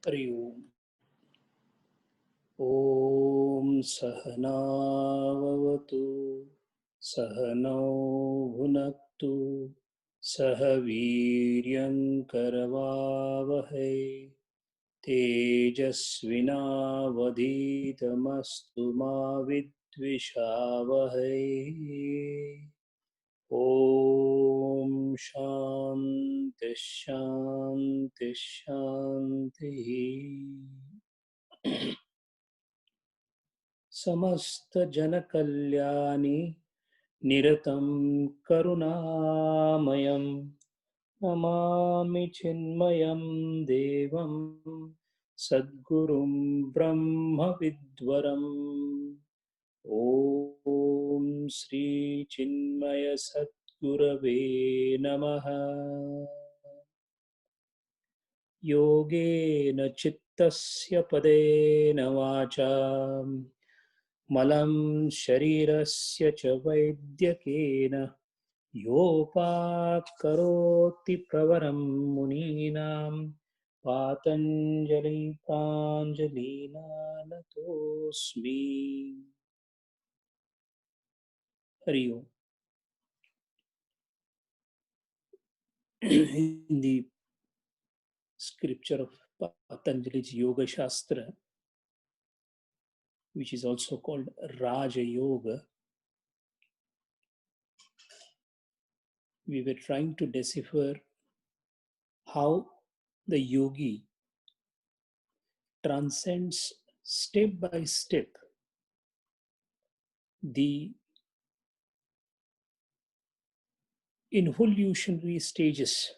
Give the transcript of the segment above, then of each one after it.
हरि ओम। ॐ सहनाववतु सहनौ भुनक्तु सह वीर्यं करवावहै तेजस्विनावधीतमस्तु मा विद्विषावहै। ॐ शान्ति शान्ति शान्तिः। समस्त जनकल्याणि निरतं करुणामयं नमामि चिन्मयं देवं सद्गुरुं ब्रह्मविद्वरम्। ॐ श्री चिन्मय सद्गुरवे नमः। योगेन चित्तस्य पदेन वाचा मलं शरीरस्य च वैद्यकेन योपाकरोति प्रवरं मुनीनां पातञ्जलि प्राञ्जलिना नतोऽस्मि। हरि ओम। In the scripture of Patanjali's Yoga Shastra, which is also called Raja Yoga, we were trying to decipher how the yogi transcends step by step the involutionary stages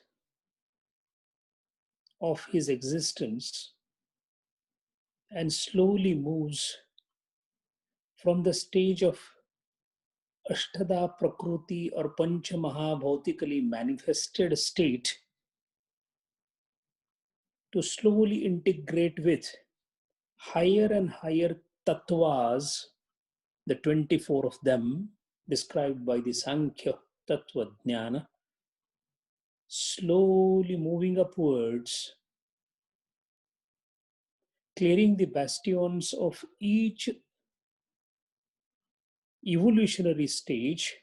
of his existence and slowly moves from the stage of Ashtada Prakriti or Pancha Mahabhautikally manifested state to slowly integrate with higher and higher tattvas, the 24 of them described by the Sankhya Tattva Jnana, slowly moving upwards, clearing the bastions of each evolutionary stage,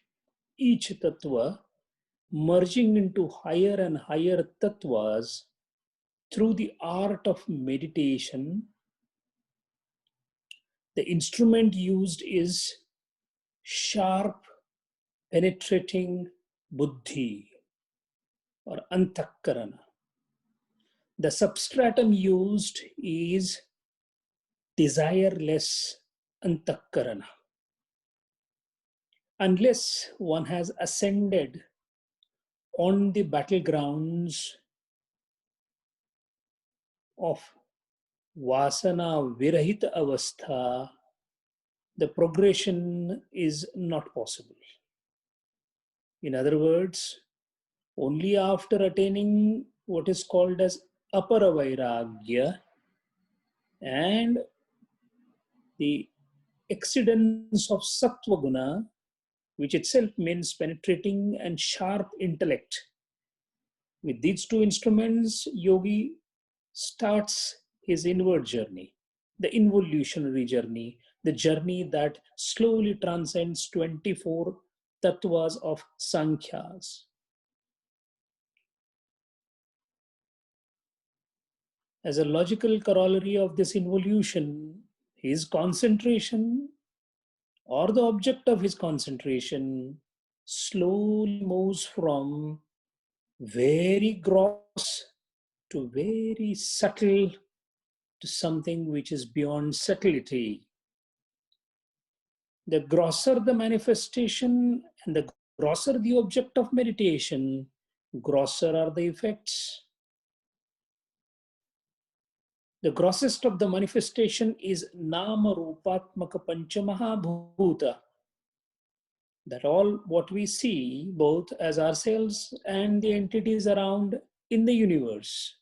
each tattva merging into higher and higher tattvas through the art of meditation. The instrument used is sharp, penetrating buddhi or antakarana. The substratum used is desireless antakarana. Unless one has ascended on the battlegrounds of Vasana Virahita Avastha, the progression is not possible. In other words, only after attaining what is called as Apara Vairagya and the exceedance of Sattva Guna, which itself means penetrating and sharp intellect. With these two instruments, yogi starts his inward journey, the involutionary journey, the journey that slowly transcends 24 tattvas of Sankhyas. As a logical corollary of this involution, his concentration or the object of his concentration slowly moves from very gross to very subtle to something which is beyond subtlety. The grosser the manifestation and the grosser the object of meditation, grosser are the effects. The grossest of the manifestation is Nama Rupatmaka Panchamaha Bhuta. That all what we see, both as ourselves and the entities around in the universe.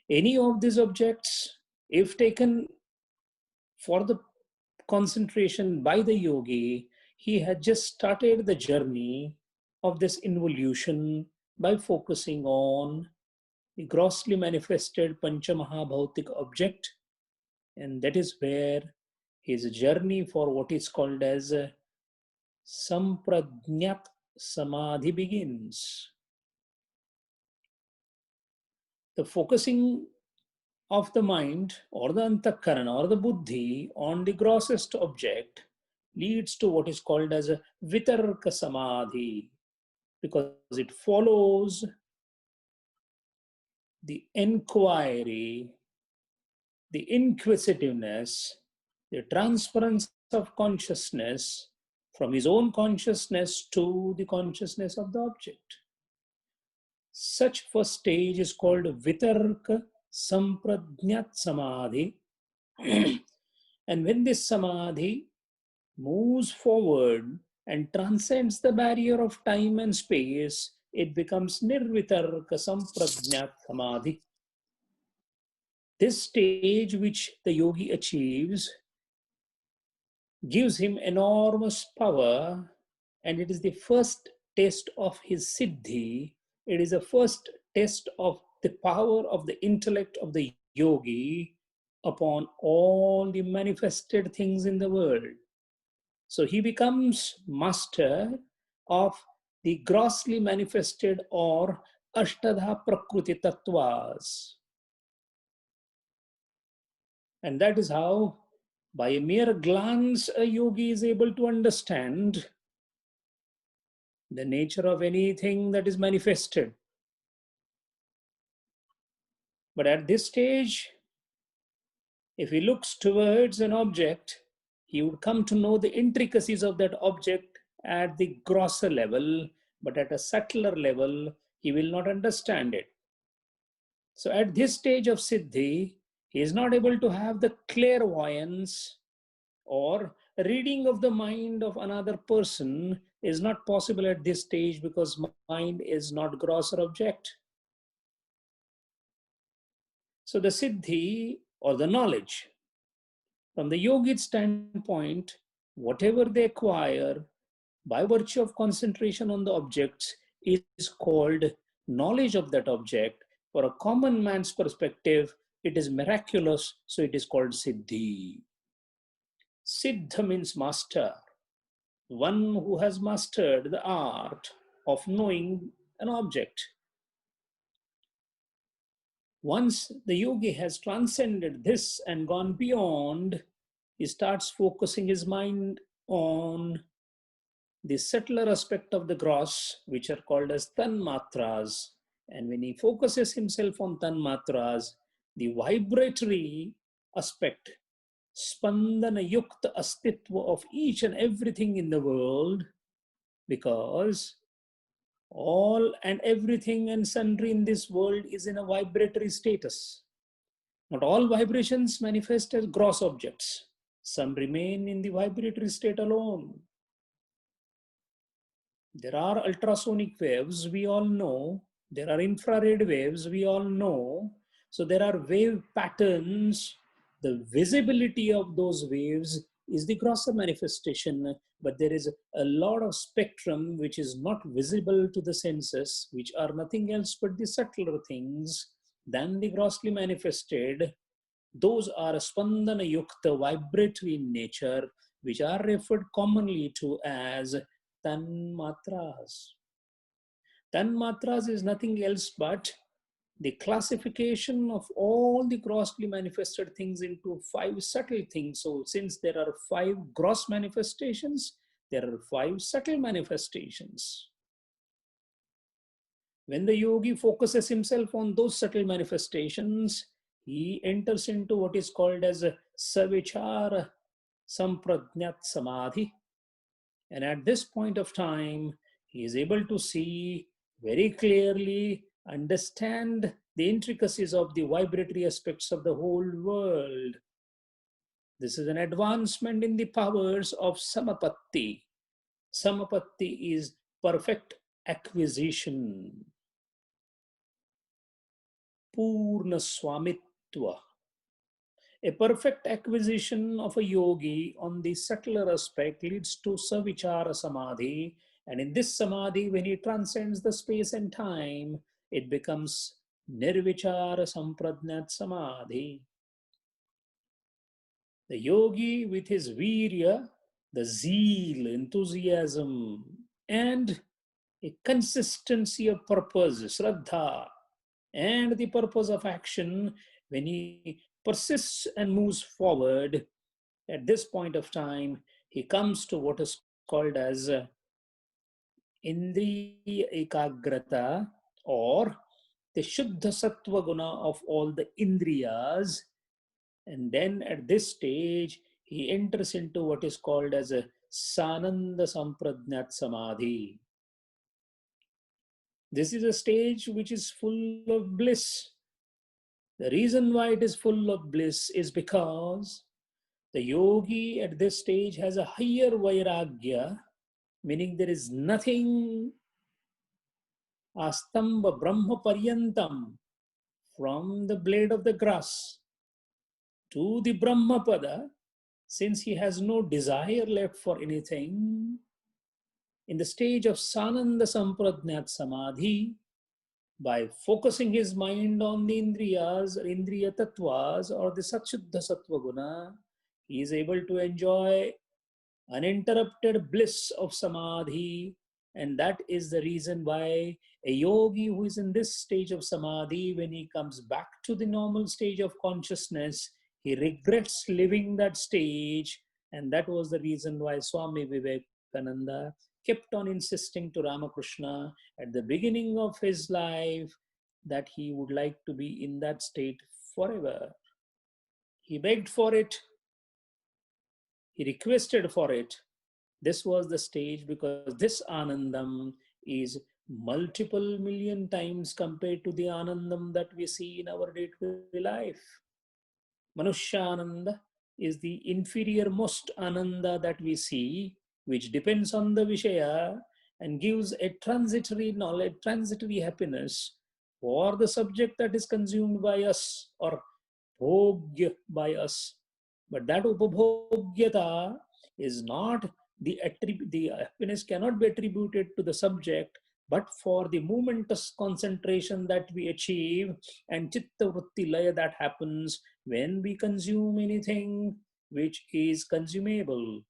Any of these objects, if taken for the concentration by the yogi, he had just started the journey of this involution by focusing on the grossly manifested Panchamahabhautik object, and that is where his journey for what is called as Sampradnyat Samadhi begins. The focusing of the mind or the antakarana or the buddhi on the grossest object leads to what is called as a vitarka samadhi, because it follows the inquiry, the inquisitiveness, the transference of consciousness from his own consciousness to the consciousness of the object. Such first stage is called Vitarka Sampradnyat Samadhi. And when this Samadhi moves forward and transcends the barrier of time and space, it becomes Nirvitarka Sampradnyat Samadhi. This stage which the yogi achieves gives him enormous power, and it is the first test of his siddhi. It is the first test of the power of the intellect of the yogi upon all the manifested things in the world. So he becomes master of the grossly manifested or Ashtadha Prakriti Tattvas. And that is how, by a mere glance, a yogi is able to understand the nature of anything that is manifested. But at this stage, if he looks towards an object, he would come to know the intricacies of that object at the grosser level, but at a subtler level, he will not understand it. So at this stage of Siddhi, he is not able to have the clairvoyance, or reading of the mind of another person is not possible at this stage, because mind is not grosser object. So the Siddhi, or the knowledge, from the yogic standpoint, whatever they acquire by virtue of concentration on the objects is called knowledge of that object. For a common man's perspective, it is miraculous, so it is called Siddhi. Siddha means master, one who has mastered the art of knowing an object. Once the yogi has transcended this and gone beyond, he starts focusing his mind on the subtler aspect of the gross, which are called as tanmatras. And when he focuses himself on tanmatras, the vibratory aspect, spandana yukta astitva of each and everything in the world, because all and everything and sundry in this world is in a vibratory status. Not all vibrations manifest as gross objects. Some remain in the vibratory state alone. There are ultrasonic waves, we all know. There are infrared waves, we all know. So there are wave patterns. The visibility of those waves is the grosser manifestation, but there is a lot of spectrum which is not visible to the senses, which are nothing else but the subtler things than the grossly manifested. Those are spandana yukta, vibratory in nature, which are referred commonly to as tanmatras. Tanmatras is nothing else but the classification of all the grossly manifested things into 5 subtle things. So since there are 5 gross manifestations, there are 5 subtle manifestations. When the yogi focuses himself on those subtle manifestations, he enters into what is called as a savichara sampradnyat samadhi. And at this point of time, he is able to see very clearly, understand the intricacies of the vibratory aspects of the whole world. This is an advancement in the powers of samapatti. Samapatti is perfect acquisition. Purna swamitva. A perfect acquisition of a yogi on the subtler aspect leads to savichara samadhi. And in this samadhi, when he transcends the space and time, it becomes Nirvichara Sampradnat Samadhi. The yogi with his virya, the zeal, enthusiasm, and a consistency of purpose, Shraddha, and the purpose of action, when he persists and moves forward, at this point of time, he comes to what is called as Indriya Ekagrata, or the Shuddha Sattva Guna of all the Indriyas. And then at this stage, he enters into what is called as a Sananda Sampradnat Samadhi. This is a stage which is full of bliss. The reason why it is full of bliss is because the yogi at this stage has a higher vairagya, meaning there is nothing astamba brahma paryantam, from the blade of the grass to the Brahmapada, since he has no desire left for anything. In the stage of Sananda Sampradnat Samadhi, by focusing his mind on the Indriyas, or Indriya Tattvas, or the Satshuddha Sattva Guna, he is able to enjoy uninterrupted bliss of Samadhi. And that is the reason why a yogi who is in this stage of Samadhi, when he comes back to the normal stage of consciousness, he regrets living that stage. And that was the reason why Swami Vivekananda kept on insisting to Ramakrishna at the beginning of his life that he would like to be in that state forever. He begged for it. He requested for it. This was the stage, because this Anandam is multiple million times compared to the Anandam that we see in our day-to-day life. Manushyananda is the inferior most Ananda that we see, which depends on the Vishaya and gives a transitory knowledge, transitory happiness for the subject that is consumed by us or bhogya by us. But that upabhogyata is not the happiness cannot be attributed to the subject, but for the momentous concentration that we achieve and chitta vritti laya that happens when we consume anything which is consumable.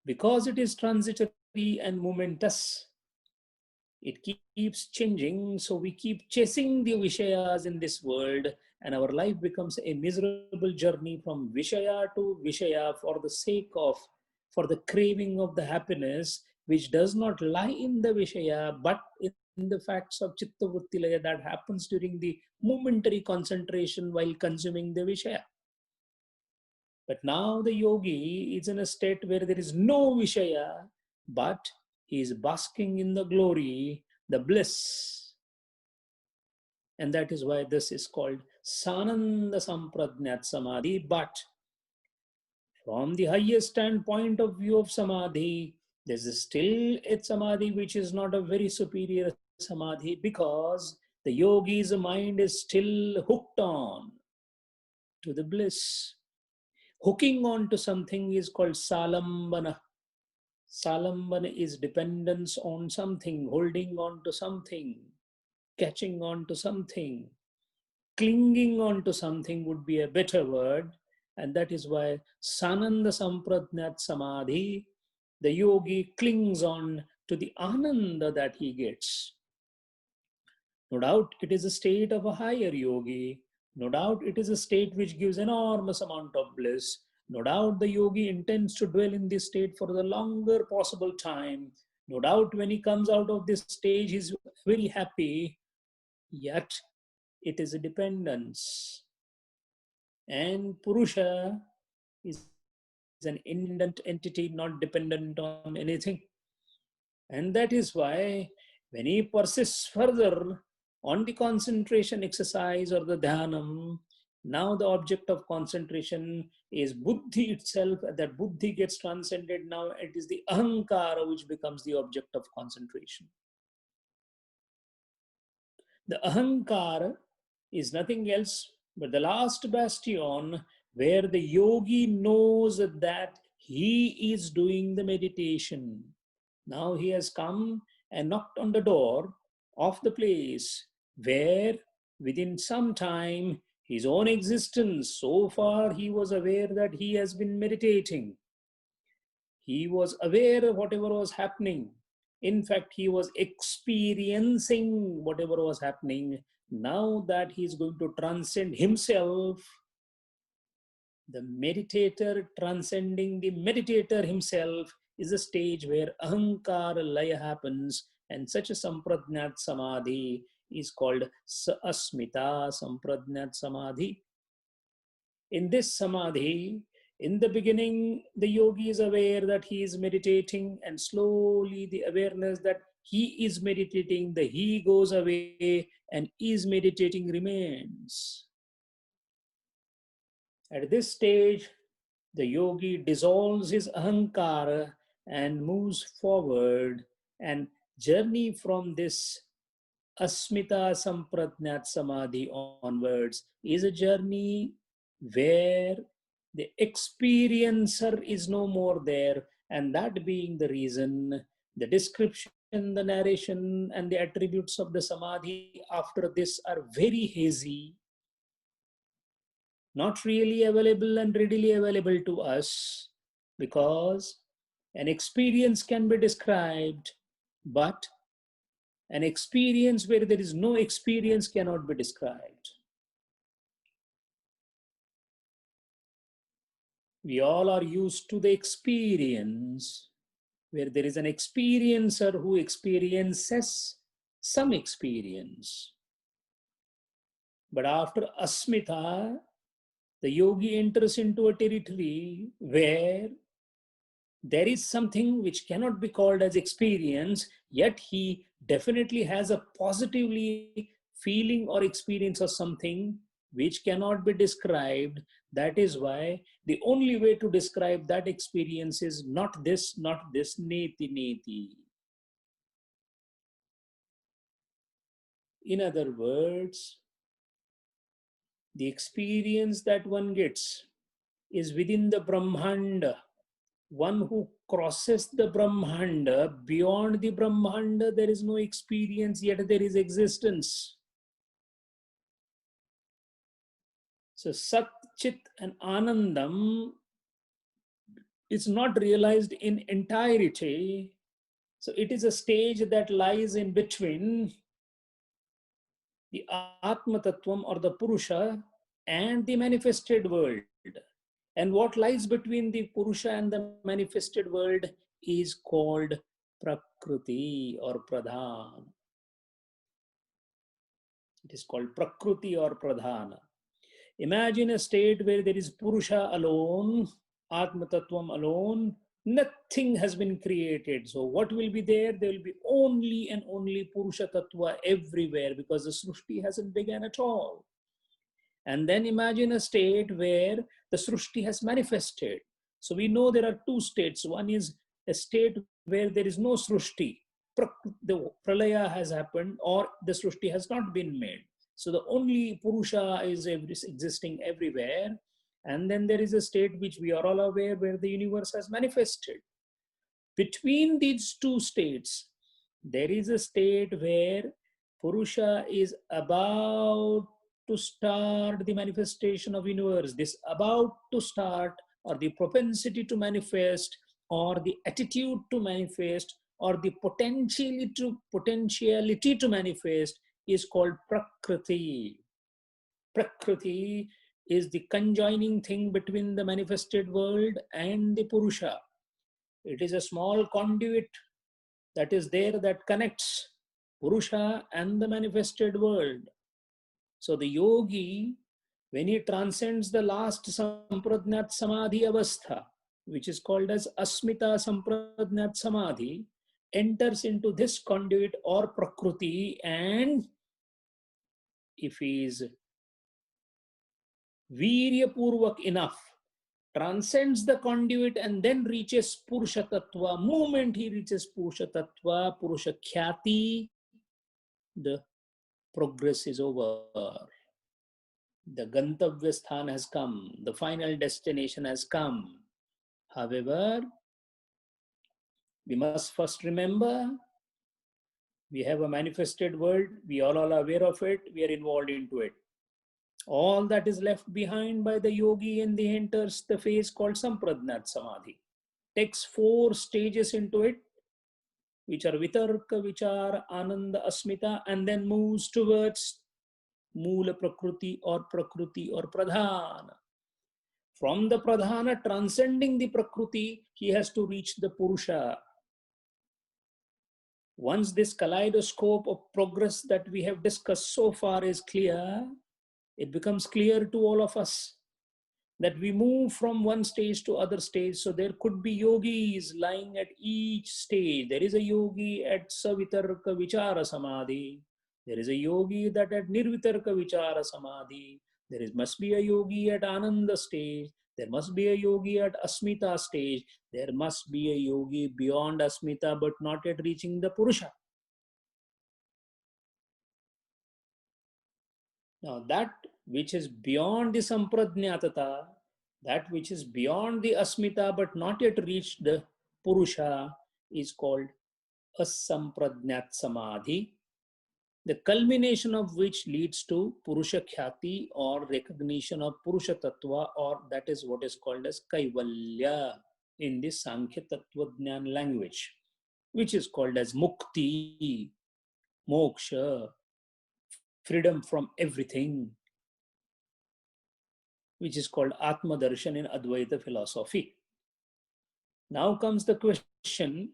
Because it is transitory and momentous, it keeps changing, so we keep chasing the Vishayas in this world, and our life becomes a miserable journey from Vishaya to Vishaya for the craving of the happiness, which does not lie in the Vishaya, but in the facts of Chitta Vritti Laya that happens during the momentary concentration while consuming the Vishaya. But now the yogi is in a state where there is no Vishaya, but he is basking in the glory, the bliss. And that is why this is called Sananda Sampradnat Samadhi. But from the highest standpoint of view of Samadhi, there is still a Samadhi which is not a very superior Samadhi, because the yogi's mind is still hooked on to the bliss. Hooking on to something is called Salambana. Salambana is dependence on something, holding on to something, catching on to something. Clinging on to something would be a better word. And that is why Sananda Sampradnat Samadhi, the yogi clings on to the Ananda that he gets. No doubt it is a state of a higher yogi. No doubt it is a state which gives enormous amount of bliss. No doubt the yogi intends to dwell in this state for the longer possible time. No doubt when he comes out of this stage, he's very happy. Yet it is a dependence. And Purusha is an independent entity, not dependent on anything. And that is why when he persists further on the concentration exercise or the dhanam, now the object of concentration is buddhi itself. That buddhi gets transcended. Now it is the ahankara which becomes the object of concentration. The ahankara is nothing else but the last bastion where the yogi knows that he is doing the meditation. Now he has come and knocked on the door, of the place where within some time his own existence, so far he was aware that he has been meditating. He was aware of whatever was happening. In fact, he was experiencing whatever was happening. Now that he is going to transcend himself, the meditator transcending the meditator himself is a stage where ahankara laya happens, and such a sampradnyat samadhi is called asmita sampradnyat samadhi. In this samadhi, in the beginning, the yogi is aware that he is meditating, and slowly the awareness that he is meditating, the he goes away, and is meditating remains. At this stage, the yogi dissolves his ahankara and moves forward, and journey from this asmita sampradnyat samadhi onwards is a journey where the experiencer is no more there, and that being the reason, the description, the narration, and the attributes of the samadhi after this are very hazy, not really available and readily available to us, because an experience can be described, but an experience where there is no experience cannot be described. We all are used to the experience where there is an experiencer who experiences some experience. But after asmita, the yogi enters into a territory where there is something which cannot be called as experience, yet he definitely has a positively feeling or experience of something which cannot be described. That is why the only way to describe that experience is not this, neti neti. In other words, the experience that one gets is within the Brahmanda. One who crosses the Brahmanda, beyond the Brahmanda, there is no experience, yet there is existence. So Sat, Chit, and Anandam is not realized in entirety. So it is a stage that lies in between the Atma Tattvam or the Purusha and the manifested world. And what lies between the Purusha and the manifested world is called Prakriti or Pradhan. It is called Prakriti or Pradhana. Imagine a state where there is Purusha alone, Atma Tattvam alone, nothing has been created. So what will be there? There will be only and only Purusha Tattva everywhere, because the Srushti hasn't begun at all. And then imagine a state where the Srushti has manifested. So we know there are two states. One is a state where there is no Srushti. The Pralaya has happened, or the Srushti has not been made. So the only Purusha is existing everywhere. And then there is a state which we are all aware where the universe has manifested. Between these two states, there is a state where Purusha is about to start the manifestation of universe. This about to start, or the propensity to manifest, or the attitude to manifest, or the potentiality to manifest is called Prakriti. Prakriti is the conjoining thing between the manifested world and the Purusha. It is a small conduit that is there that connects Purusha and the manifested world. So the yogi, when he transcends the last Sampradnyat Samadhi Avastha, which is called as Asmita Sampradnyat Samadhi, enters into this conduit or Prakriti, and if he is Virya Purvak enough, transcends the conduit and then reaches Purusha Tattva. Moment he reaches Purusha Tattva, Purusha Khyati, the progress is over. The Gantavya Sthan has come. The final destination has come. However, we must first remember We have a manifested world. We all are aware of it. We are involved into it. All that is left behind by the yogi and he enters the phase called Sampradnat Samadhi. Takes 4 stages into it, which are Vitarka, Vichara, Ananda, Asmita, and then moves towards Mula Prakriti or Pradhana. From the Pradhana, transcending the Prakriti, he has to reach the Purusha. Once this kaleidoscope of progress that we have discussed so far is clear, it becomes clear to all of us that we move from one stage to other stage. So there could be yogis lying at each stage. There is a yogi at Savitarka Vichara Samadhi. There is a yogi that at Nirvitarka Vichara Samadhi. Must be a yogi at Ananda stage. There must be a yogi at Asmita stage. There must be a yogi beyond Asmita but not yet reaching the Purusha. Now that which is beyond the Sampradnyatata, that which is beyond the Asmita but not yet reached the Purusha is called Asampradnyat Samadhi, the culmination of which leads to Purusha Khyati or recognition of Purusha Tattva, or that is what is called as Kaivalya in the Sankhya Tattvajnana language, which is called as Mukti, Moksha, freedom from everything, which is called Atma Darshan in Advaita philosophy. Now comes the question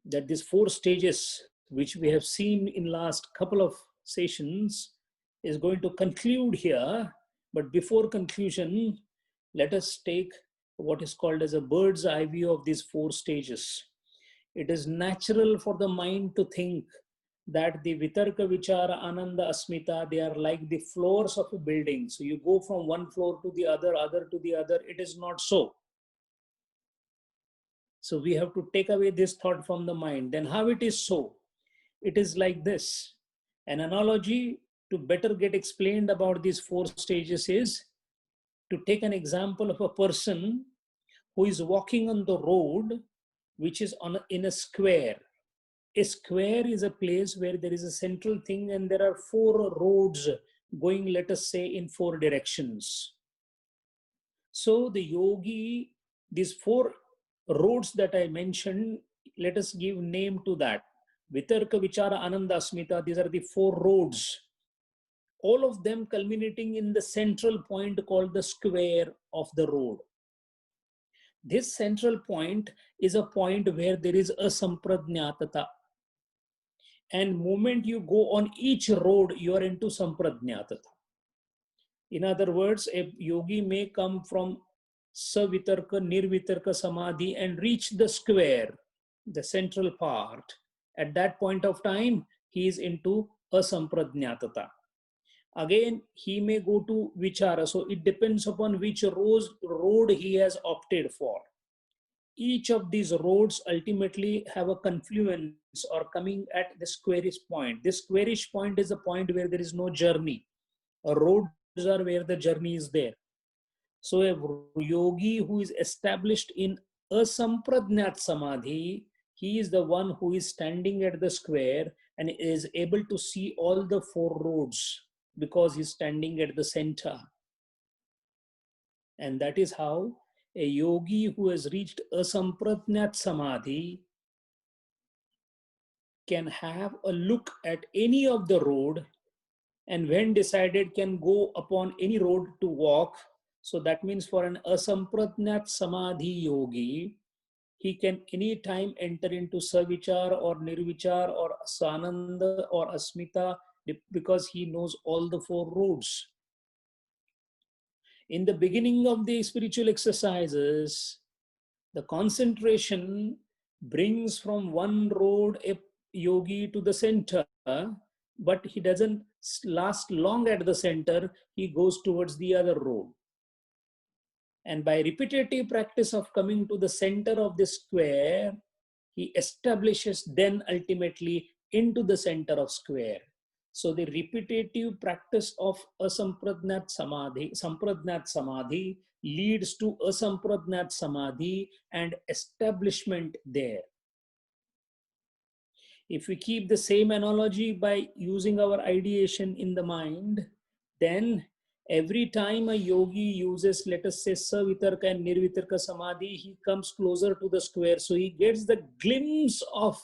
that these 4 stages, which we have seen in last couple of sessions, is going to conclude here. But before conclusion, let us take what is called as a bird's eye view of these 4 stages. It is natural for the mind to think that the Vitarka, Vichara, Ananda, Asmita, they are like the floors of a building. So you go from one floor to the other to the other. It is not so. So we have to take away this thought from the mind. Then how it is so? It is like this. An analogy to better get explained about these 4 stages is to take an example of a person who is walking on the road, which is in a square. A square is a place where there is a central thing and there are 4 roads going, let us say, in 4 directions. So the yogi, these 4 roads that I mentioned, let us give name to that. Vitarka, Vichara, Ananda, Asmita, these are the 4 roads. All of them culminating in the central point called the square of the road. This central point is a point where there is a sampradnyatata. And moment you go on each road, you are into sampradnyatata. In other words, a yogi may come from Savitarka, Nirvitarka Samadhi and reach the square, the central part. At that point of time, he is into asampradnyatata. Again, he may go to Vichara. So it depends upon which road he has opted for. Each of these roads ultimately have a confluence or coming at the squarish point. This squarish point is a point where there is no journey. Roads are where the journey is there. So a yogi who is established in asampradnyat samadhi, he is the one who is standing at the square and is able to see all the 4 roads because he's standing at the center. And that is how a yogi who has reached asampradnyat samadhi can have a look at any of the road and when decided can go upon any road to walk. So that means for an asampradnyat samadhi yogi, he can anytime enter into savichar or nirvichar or sananda or asmita because he knows all the 4 roads. In the beginning of the spiritual exercises, the concentration brings from one road a yogi to the center, but he doesn't last long at the center, he goes towards the other road. And by repetitive practice of coming to the center of the square, he establishes then ultimately into the center of square. So the repetitive practice of asampradnyat samadhi leads to asampradnyat samadhi and establishment there. If we keep the same analogy by using our ideation in the mind, then every time a yogi uses, let us say, Savitarka and Nirvitarka Samadhi, he comes closer to the square. So he gets the glimpse of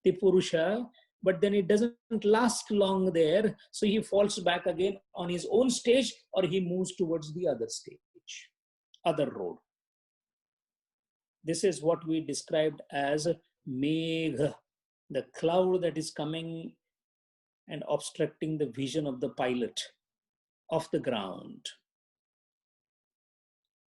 the Purusha, but then it doesn't last long there. So he falls back again on his own stage, or he moves towards the other stage, other road. This is what we described as Megha, the cloud that is coming and obstructing the vision of the pilot of the ground.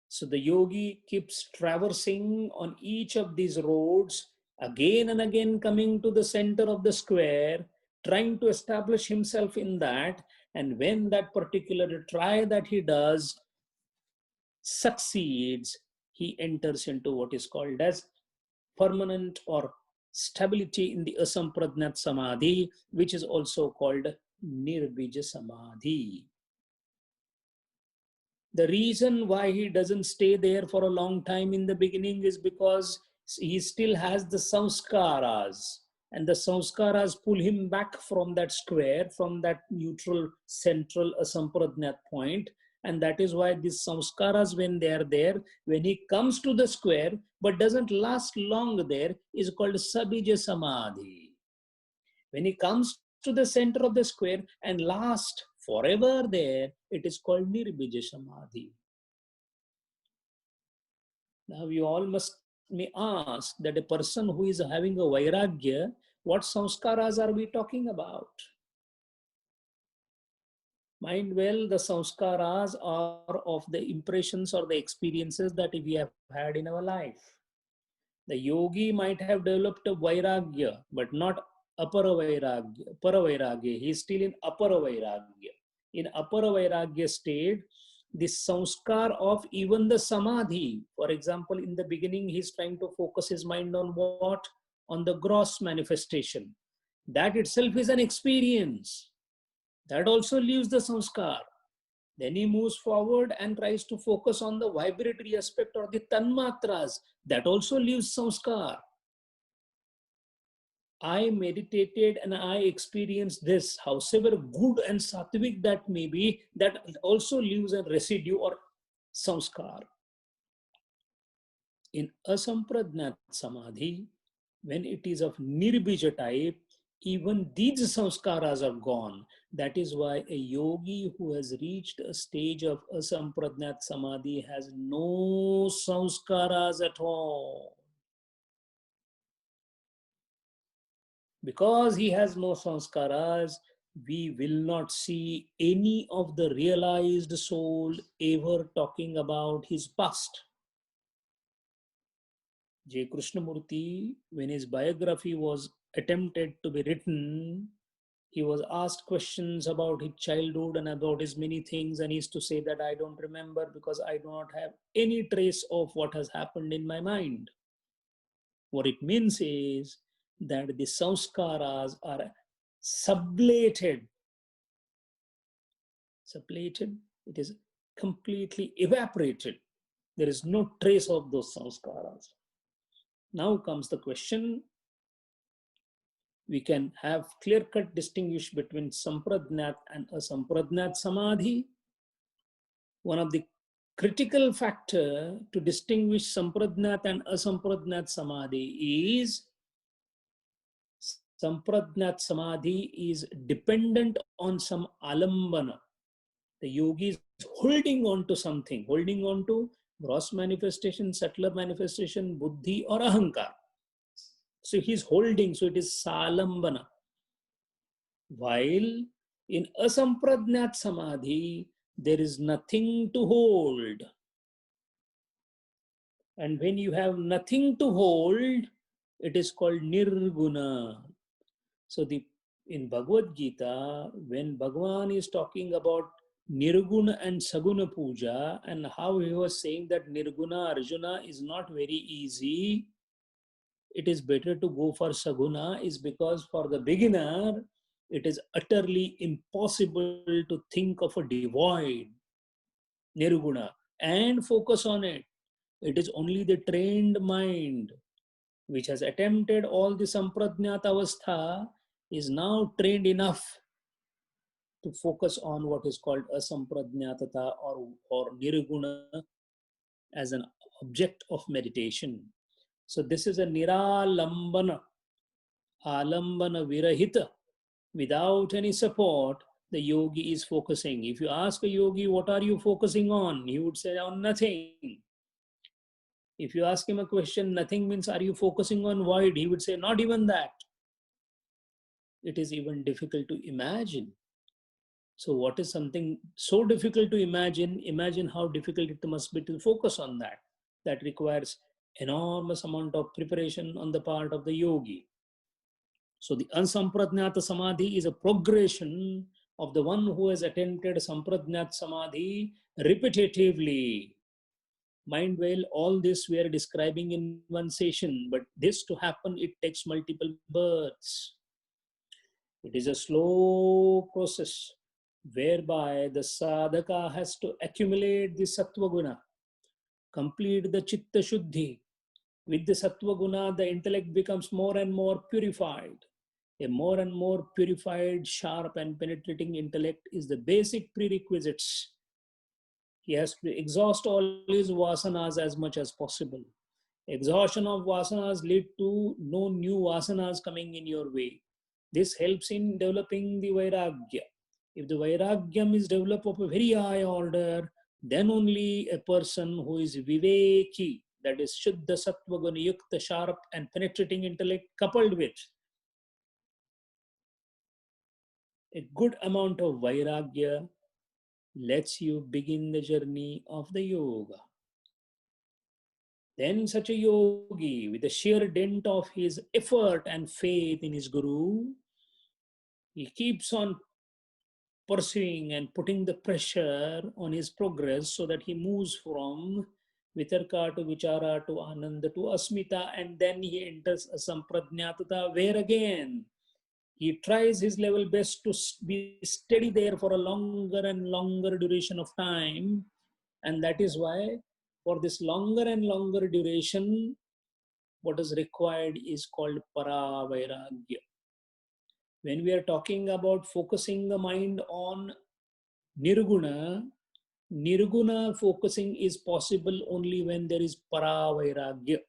So the yogi keeps traversing on each of these roads, again and again coming to the center of the square, trying to establish himself in that. And when that particular try that he does succeeds, he enters into what is called as permanent or stability in the asampradnat samadhi, which is also called nirbija samadhi. The reason why he doesn't stay there for a long time in the beginning is because he still has the samskaras, and the samskaras pull him back from that square, from that neutral central asampradnat point. And that is why these samskaras, when they are there, when he comes to the square but doesn't last long there, is called sabija samadhi. When he comes to the center of the square and lasts forever there, it is called nirbija samadhi. Now you all may ask that a person who is having a vairagya, what samskaras are we talking about? Mind well, the samskaras are of the impressions or the experiences that we have had in our life. The yogi might have developed a vairagya, but not apara vairagya. He is still in apara vairagya. In apara vairagya state, the samskar of even the samadhi, for example, in the beginning, he's trying to focus his mind on what? On the gross manifestation. That itself is an experience. That also leaves the samskar. Then he moves forward and tries to focus on the vibratory aspect or the tanmatras. That also leaves samskar. I meditated and I experienced this, however good and sattvic that may be, that also leaves a residue or samskar. In asampradnat samadhi, when it is of nirbija type, even these samskaras are gone. That is why a yogi who has reached a stage of asampradnat samadhi has no samskaras at all. Because he has no sanskaras, we will not see any of the realized soul ever talking about his past. J. Krishnamurti, when his biography was attempted to be written, he was asked questions about his childhood and about his many things, and he used to say that I don't remember because I do not have any trace of what has happened in my mind. What it means is that the samskaras are sublated. Sublated, it is completely evaporated. There is no trace of those samskaras. Now comes the question. We can have clear-cut distinguish between sampradnat and asampradnat samadhi. One of the critical factor to distinguish sampradnat and asampradnat samadhi is sampradnat samadhi is dependent on some alambana. The yogi is holding on to something, holding on to gross manifestation, subtler manifestation, buddhi or ahankar. So he's holding, so it is salambana. While in asampradnat samadhi, there is nothing to hold. And when you have nothing to hold, it is called nirguna. So in Bhagavad Gita, when Bhagavan is talking about Nirguna and Saguna Puja and how he was saying that Nirguna Arjuna is not very easy, it is better to go for Saguna is because for the beginner, it is utterly impossible to think of a devoid Nirguna and focus on it. It is only the trained mind which has attempted all the sampradnyata avastha, is now trained enough to focus on what is called asampradnyatata or nirguna as an object of meditation. So this is a niralambana, alambana virahita, without any support, the yogi is focusing. If you ask a yogi, what are you focusing on? He would say, on nothing. If you ask him a question, nothing means, are you focusing on void? He would say, not even that. It is even difficult to imagine. So what is something so difficult to imagine? Imagine how difficult it must be to focus on that. That requires enormous amount of preparation on the part of the yogi. So the Ansampradnyata Samadhi is a progression of the one who has attempted Sampradnyat Samadhi repetitively. Mind well, all this we are describing in one session, but this to happen, it takes multiple births. It is a slow process whereby the sadhaka has to accumulate the sattva guna, complete the chitta shuddhi. With the sattva guna, the intellect becomes more and more purified. A more and more purified, sharp and penetrating intellect is the basic prerequisites. He has to exhaust all his vasanas as much as possible. Exhaustion of vasanas lead to no new vasanas coming in your way. This helps in developing the vairagya. If the vairagyam is developed of a very high order, then only a person who is viveki, that is shuddha sattva guna yukta, sharp and penetrating intellect coupled with a good amount of vairagya, lets you begin the journey of the yoga. Then such a yogi, with the sheer dint of his effort and faith in his guru, he keeps on pursuing and putting the pressure on his progress so that he moves from vitarka to vichara to ananda to asmita, and then he enters a sampradnyatata, where again he tries his level best to be steady there for a longer and longer duration of time. And that is why for this longer and longer duration, what is required is called paravairagya. When we are talking about focusing the mind on nirguna, nirguna focusing is possible only when there is paravairagya.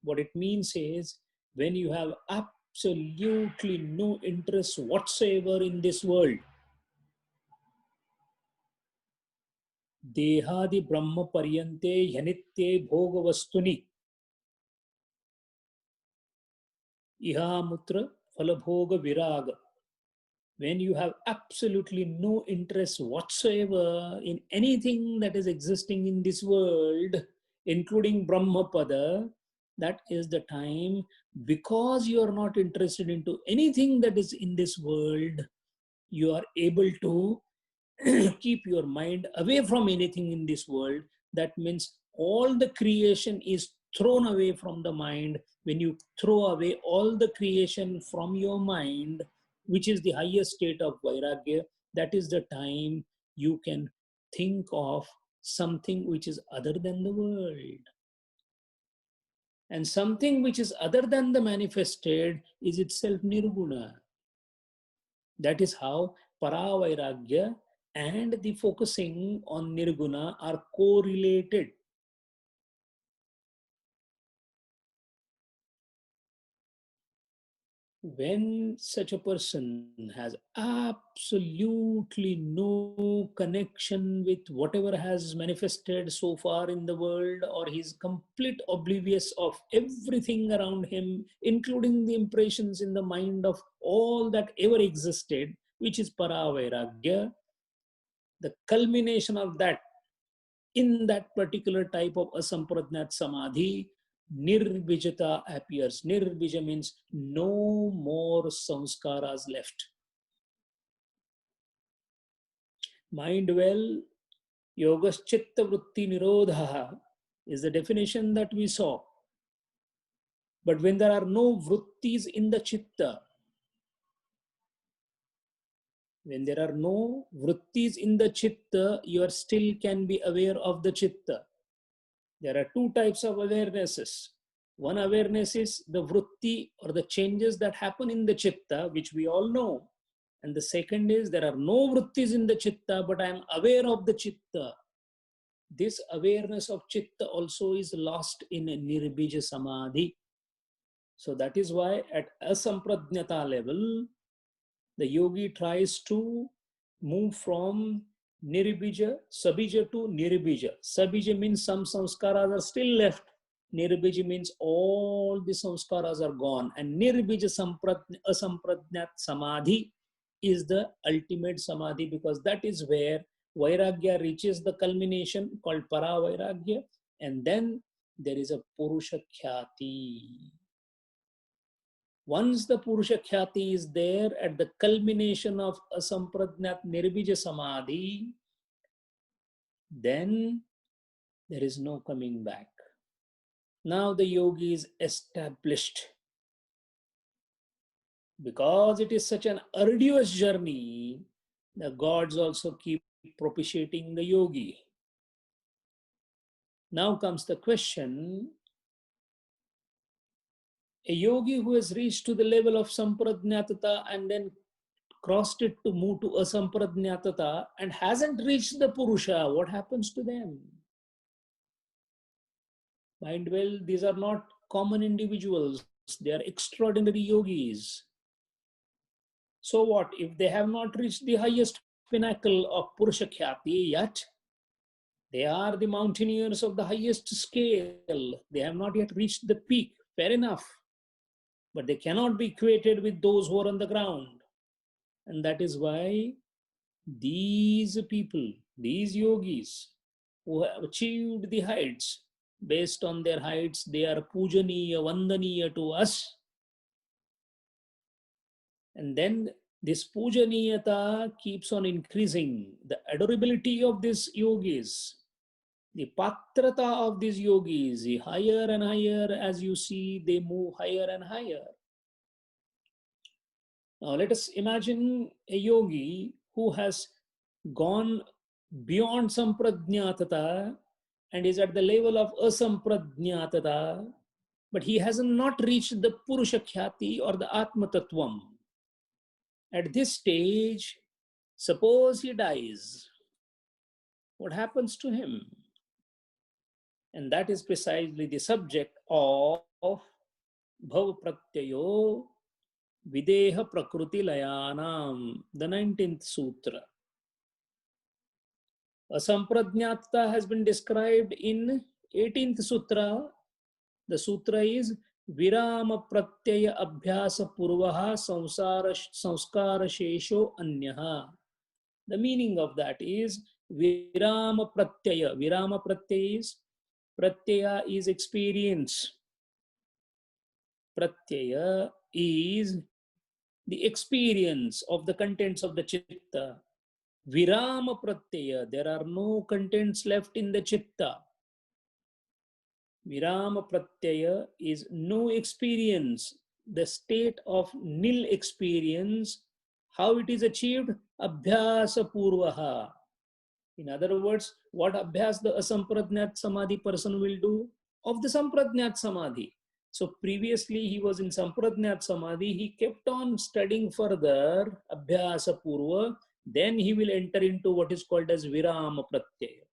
What it means is, when you have absolutely no interest whatsoever in this world, dehadi brahma paryante yanitye bhoga vastuni ihamutra falabhoga viraga. When you have absolutely no interest whatsoever in anything that is existing in this world, including Brahmapada, that is the time, because you are not interested into anything that is in this world, you are able to keep your mind away from anything in this world. That means all the creation is thrown away from the mind. When you throw away all the creation from your mind, which is the highest state of vairagya, that is the time you can think of something which is other than the world. And something which is other than the manifested is itself nirguna. That is how paravairagya and the focusing on nirguna are correlated. When such a person has absolutely no connection with whatever has manifested so far in the world, or he's complete oblivious of everything around him, including the impressions in the mind of all that ever existed, which is paravairagya, the culmination of that in that particular type of asampradnyat samadhi, nirvijata appears. Nirvija means no more samskaras left. Mind well, yogas chitta vritti nirodha is the definition that we saw. But when there are no vrittis in the chitta, when there are no vrittis in the chitta, you are still can be aware of the chitta. There are two types of awarenesses. One awareness is the vritti or the changes that happen in the chitta, which we all know. And the second is there are no vrittis in the chitta, but I am aware of the chitta. This awareness of chitta also is lost in nirbija samadhi. So that is why at asampradnyata level, the yogi tries to move from nirbija, sabija to nirbija. Sabija means some samskaras are still left. Nirbija means all the samskaras are gone. And nirbija asampradnyat samadhi is the ultimate samadhi, because that is where vairagya reaches the culmination called para vairagya. And then there is a purusha khyati. Once the purusha khyati is there at the culmination of asampradnyat nirbija samadhi, then there is no coming back. Now the yogi is established. Because it is such an arduous journey, the gods also keep propitiating the yogi. Now comes the question, a yogi who has reached to the level of sampradnyatata and then crossed it to move to asampradnyatata and hasn't reached the purusha, what happens to them? Mind well, these are not common individuals, they are extraordinary yogis. So what if they have not reached the highest pinnacle of purusha khyati yet? They are the mountaineers of the highest scale. They have not yet reached the peak. Fair enough. But they cannot be equated with those who are on the ground. And that is why these people, these yogis who have achieved the heights, based on their heights, they are pujaniya, vandaniya to us. And then this pujaniyata keeps on increasing. The adorability of these yogis, the patrata of these yogis, the higher and higher as you see, they move higher and higher. Now let us imagine a yogi who has gone beyond sampradnyatata and is at the level of asampradnyatata, but he has not reached the purusha khyati or the atma tattvam. At this stage, suppose he dies, what happens to him? And that is precisely the subject of bhav pratyayo videha prakriti layanam, the 19th sutra. Asampradnyatata has been described in 18th sutra. The sutra is virama pratyaya abhyasa purvaha samskara shesho anyaha. The meaning of that is virama pratyaya. Virama pratyaya is experience. Pratyaya is the experience of the contents of the chitta. Virama pratyaya, there are no contents left in the chitta. Virama pratyaya is no experience, the state of nil experience. How it is achieved? Abhyasa purvaha. In other words, what abhyas the asampradnyat samadhi person will do? Of the sampradnyat samadhi. So previously he was in sampradnyat samadhi, he kept on studying further, abhyasa purva, then he will enter into what is called as virama pratyaya.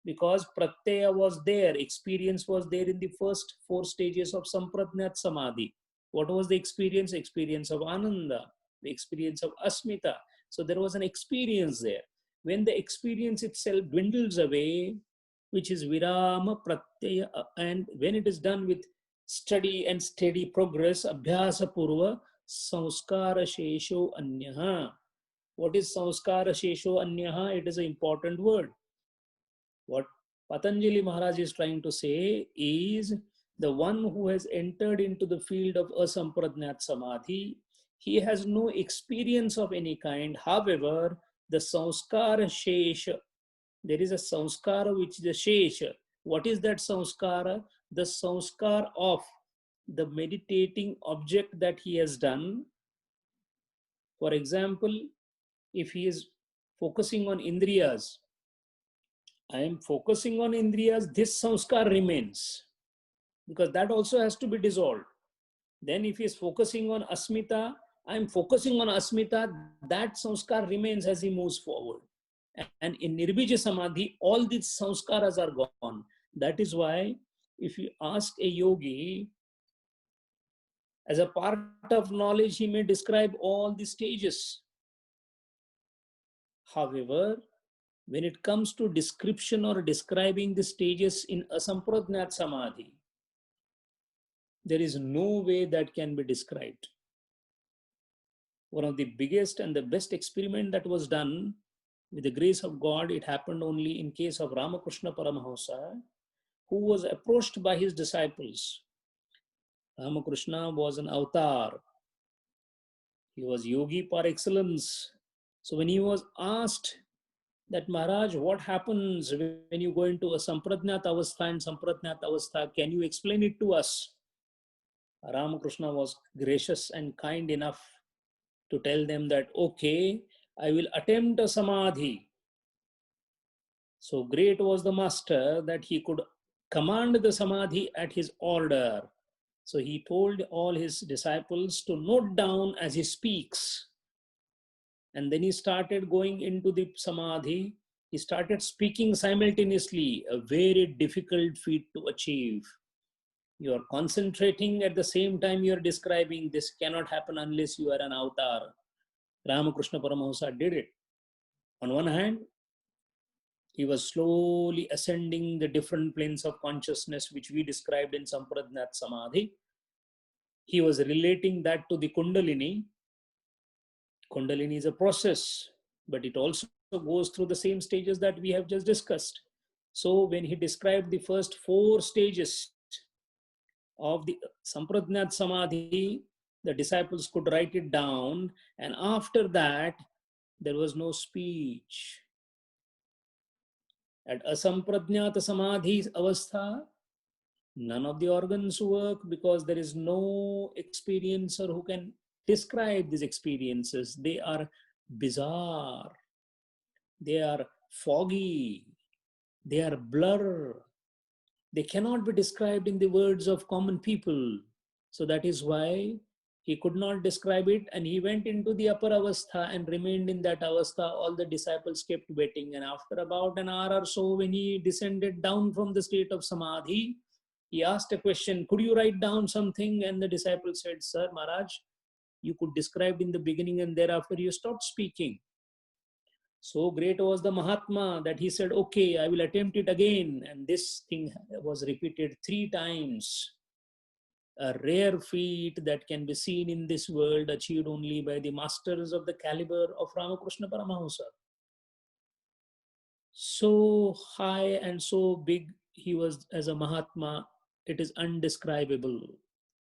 Because pratyaya was there, experience was there in the first 4 stages of sampradnyat samadhi. What was the experience? Experience of ananda, the experience of asmita. So there was an experience there. When the experience itself dwindles away, which is virama pratyaya, and when it is done with study and steady progress, abhyasa purva, samskara shesho anyaha. What is samskara shesho anyaha? It is an important word. What Patanjali Maharaj is trying to say is the one who has entered into the field of asampradnyat samadhi, he has no experience of any kind. However, the samskara shesha, there is a samskara which is a shesha. What is that samskara? The samskar of the meditating object that he has done. For example, if he is focusing on indriyas, I am focusing on indriyas, this samskar remains. because that also has to be dissolved. Then if he is focusing on asmita, I'm focusing on asmita, that sanskar remains as he moves forward. And in Nirbija Samadhi, all these sanskaras are gone. That is why if you ask a yogi, as a part of knowledge, he may describe all the stages. However, when it comes to description or describing the stages in Asampradnat Samadhi, there is no way that can be described. One of the biggest and the best experiment that was done, with the grace of God, it happened only in case of Ramakrishna Paramahamsa, who was approached by his disciples. Ramakrishna was an avatar. He was yogi par excellence. So when he was asked that, Maharaj, what happens when you go into a Sampradnyat Avastha and Sampradnyat Avastha? Can you explain it to us? Ramakrishna was gracious and kind enough to tell them that, okay, I will attempt a Samadhi. So great was the master that he could command the Samadhi at his order. So he told all his disciples to note down as he speaks. And then he started going into the Samadhi. He started speaking simultaneously, a very difficult feat to achieve. You are concentrating at the same time you are describing. This cannot happen unless you are an avatar. Ramakrishna Paramahamsa did it. On one hand, he was slowly ascending the different planes of consciousness, which we described in Sampradnyat Samadhi. He was relating that to the Kundalini. Kundalini is a process, but it also goes through the same stages that we have just discussed. So when he described the first 4 stages of the Sampradnyat Samadhi, the disciples could write it down, and after that, there was no speech. At Asampradnyata Samadhi Avastha, none of the organs work because there is no experiencer who can describe these experiences. They are bizarre, they are foggy, they are blur. They cannot be described in the words of common people. So that is why he could not describe it, and he went into the upper avastha and remained in that avastha. All the disciples kept waiting, and after about an hour or so, when he descended down from the state of samadhi, he asked a question, could you write down something? And the disciple said, Sir, Maharaj, you could describe in the beginning and thereafter you stopped speaking. So great was the Mahatma that he said, okay, I will attempt it again. And this thing was repeated 3 times. A rare feat that can be seen in this world, achieved only by the masters of the caliber of Ramakrishna Paramahamsa. So high and so big he was as a Mahatma, it is undescribable.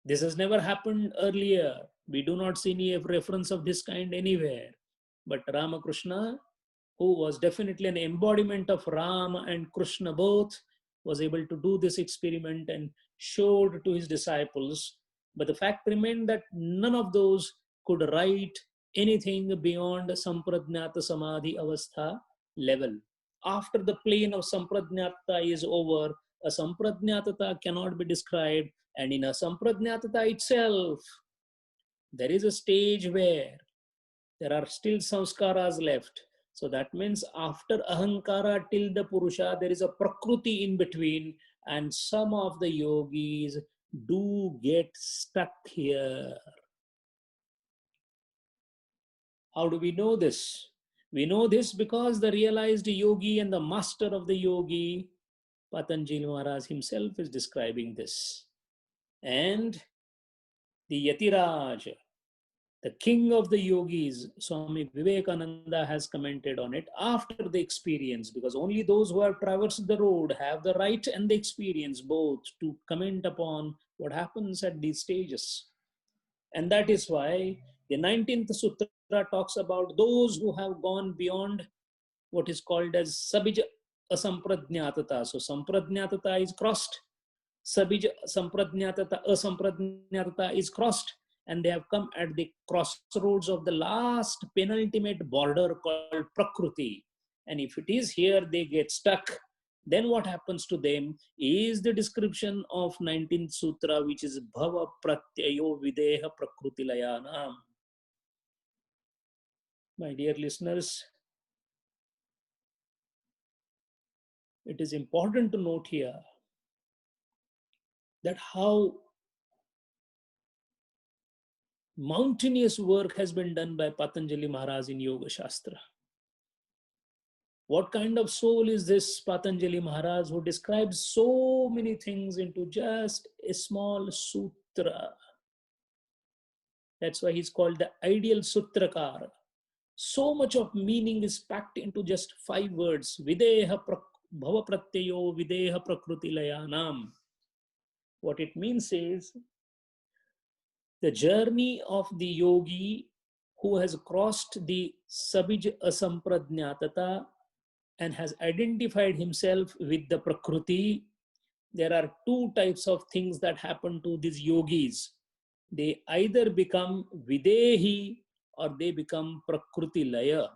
This has never happened earlier. We do not see any reference of this kind anywhere. But Ramakrishna, who was definitely an embodiment of Rama and Krishna both, was able to do this experiment and showed to his disciples. But the fact remained that none of those could write anything beyond Sampradnyata Samadhi Avastha level. After the plane of Sampradnyata is over, a Sampradnyatata cannot be described, and in a Sampradnyatata itself, there is a stage where there are still samskaras left. So that means after ahankara till the purusha, there is a prakriti in between, and some of the yogis do get stuck here. How do we know this? We know this because the realized yogi and the master of the yogi, Patanjali Maharaj himself, is describing this. And the Yatiraj, the king of the yogis, Swami Vivekananda, has commented on it after the experience, because only those who have traversed the road have the right and the experience both to comment upon what happens at these stages. And that is why the 19th Sutra talks about those who have gone beyond what is called as Sabija Asampradnyatata. So Sampradnyatata is crossed, Sabija Sampradnyatata, Asampradnyatata is crossed, and they have come at the crossroads of the last penultimate border called Prakriti. And if it is here, they get stuck. Then what happens to them is the description of 19th Sutra, which is Bhava Pratyayo Videha Prakruti Layanam. My dear listeners, it is important to note here that how mountainous work has been done by Patanjali Maharaj in Yoga Shastra. What kind of soul is this Patanjali Maharaj who describes so many things into just a small sutra? That's why he's called the ideal sutrakar. So much of meaning is packed into just 5 words. Videha bhava pratyayo videha prakruti layanam. What it means is the journey of the yogi who has crossed the sabij asampradnyatata and has identified himself with the Prakriti. There are 2 types of things that happen to these yogis. They either become Videhi or they become Prakriti Laya.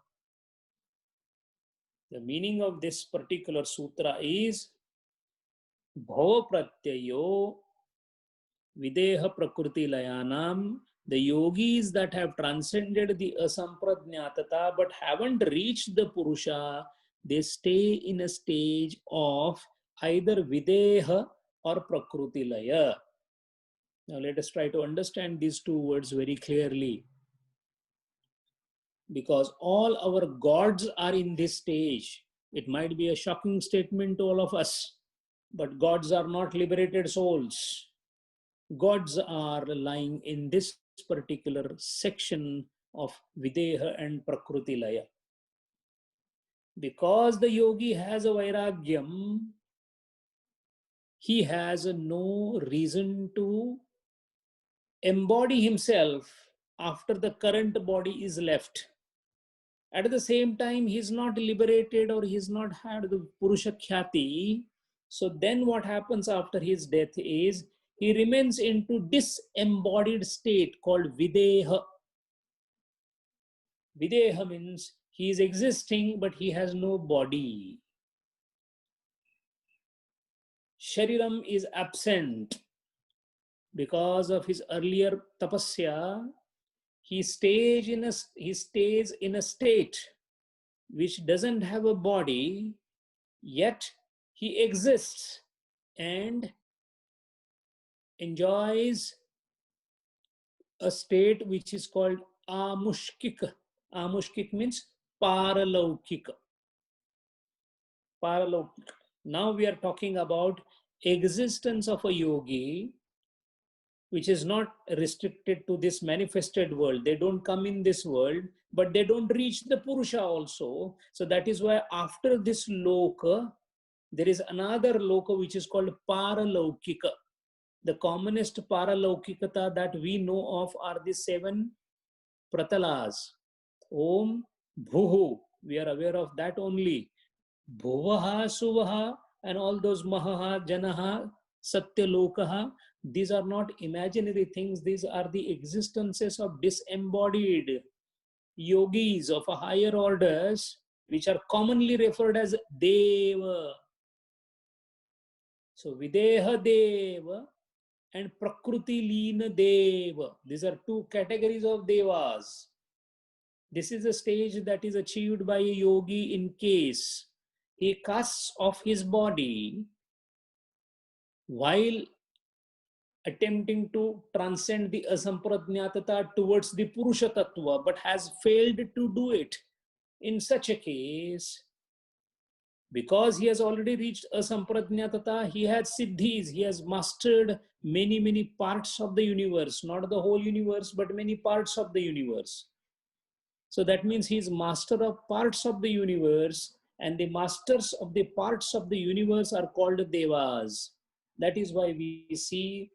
The meaning of this particular sutra is Bhava Pratyayo Videha Prakriti Layanam. The yogis that have transcended the asampradnyatata but haven't reached the Purusha, they stay in a stage of either Videha or Prakriti Laya. Now let us try to understand these 2 words very clearly. Because all our gods are in this stage. It might be a shocking statement to all of us, but gods are not liberated souls. Gods are lying in this particular section of Videha and Prakriti Laya. Because the yogi has a Vairagyam, he has no reason to embody himself after the current body is left. At the same time, he's not liberated or he's not had the Purusha Khyati. So then what happens after his death is he remains into disembodied state called Videha. Videha means he is existing but he has no body. Shariram is absent. Because of his earlier tapasya, he stays in a state which doesn't have a body, yet he exists and enjoys a state which is called amushkik. Amushkik means paralaukik. Paralaukik. Now we are talking about existence of a yogi which is not restricted to this manifested world. They don't come in this world, but they don't reach the Purusha also. So that is why after this loka, there is another loka which is called Paralaukika. The commonest Paralaukikata that we know of are the 7 Pratalas. Om, Bhuhu, we are aware of that only. Bhuvaha, Suvaha, and all those Mahaha, Janaha, Satyalokaha. These are not imaginary things. These are the existences of disembodied yogis of a higher orders, which are commonly referred as Deva. So Videha Deva and Prakriti Leena Deva. These are 2 categories of Devas. This is a stage that is achieved by a yogi in case he casts off his body while attempting to transcend the asampradnyatata towards the Purusha Tattva, but has failed to do it. In such a case, because he has already reached asampradnyatata, he has siddhis, he has mastered many parts of the universe, not the whole universe, but many parts of the universe. So that means he is master of parts of the universe, and the masters of the parts of the universe are called devas. That is why we see